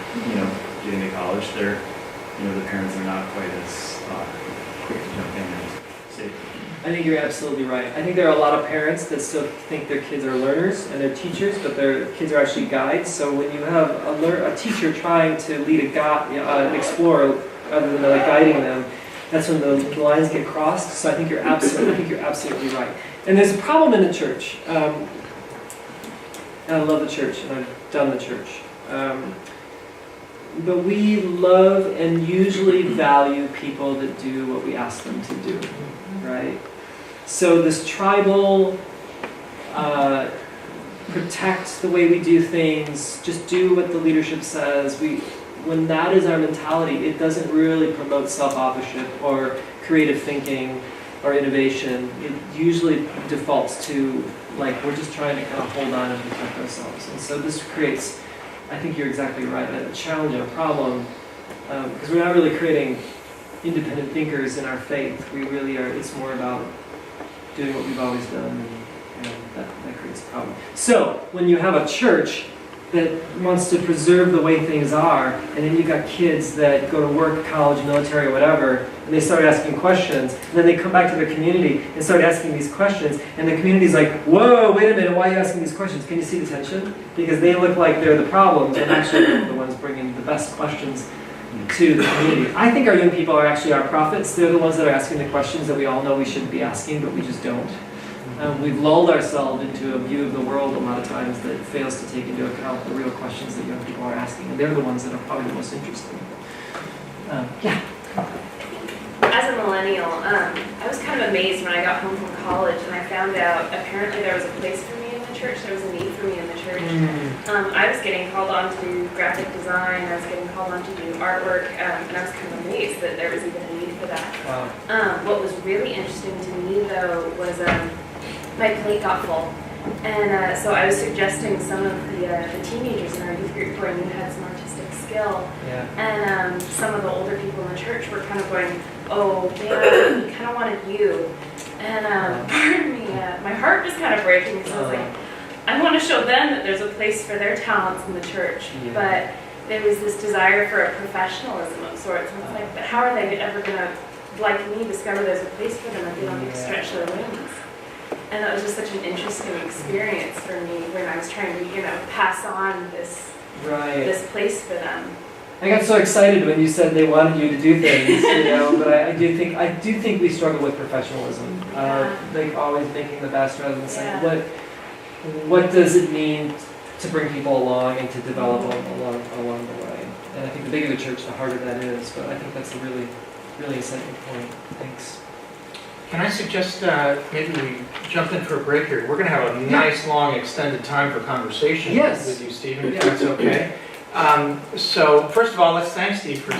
getting to college, the parents are not quite as quick to jump in and say. I think you're absolutely right. I think there are a lot of parents that still think their kids are learners and they're teachers, but their kids are actually guides. So when you have a teacher trying to lead an explorer rather than guiding them, that's when the lines get crossed. So I think you're absolutely right. And there's a problem in the church. And I love the church, and I've done the church. But we love and usually value people that do what we ask them to do, right? So this tribal, protect the way we do things, just do what the leadership says. When that is our mentality, it doesn't really promote self-authorship or creative thinking or innovation. It usually defaults to we're just trying to kind of hold on and protect ourselves. And so this creates I think you're exactly right. A challenge and a problem, because we're not really creating independent thinkers in our faith. We really are. It's more about doing what we've always done, and that creates a problem. So when you have a church that wants to preserve the way things are, and then you've got kids that go to work, college, military, whatever, and they start asking questions, and then they come back to their community and start asking these questions, and the community's like, whoa, wait a minute, why are you asking these questions? Can you see the tension? Because they look like they're the problems, and actually they're the ones bringing the best questions to the community. I think our young people are actually our prophets. They're the ones that are asking the questions that we all know we shouldn't be asking, but we just don't. We've lulled ourselves into a view of the world a lot of times that fails to take into account the real questions that young people are asking, and they're the ones that are probably the most interesting. Yeah. As a millennial, I was kind of amazed when I got home from college and I found out apparently there was a place for me in the church, there was a need for me in the church. I was getting called on to do graphic design, I was getting called on to do artwork, and I was kind of amazed that there was even a need for that. Wow. What was really interesting to me though was my plate got full. And so I was suggesting some of the teenagers in our youth group who I knew had some artistic skill. Yeah. And some of the older people in the church were kind of going, oh man, we kind of wanted you. And part of me, my heart was kind of breaking because I was like, I want to show them that there's a place for their talents in the church. Yeah. But there was this desire for a professionalism of sorts. And it's like, but how are they ever going to, like me, discover there's a place for them if they don't get to stretch their wings? And that was just such an interesting experience for me when I was trying to, pass on this place for them. I got so excited when you said they wanted you to do things, but I do think we struggle with professionalism. Like always making the best rather than saying what does it mean to bring people along and to develop along the way. And I think the bigger the church, the harder that is. But I think that's a really, really insightful point. Thanks. Can I suggest maybe we jump in for a break here? We're going to have a nice, long, extended time for conversation with you, Stephen, if that's okay. So first of all, let's thank Steve for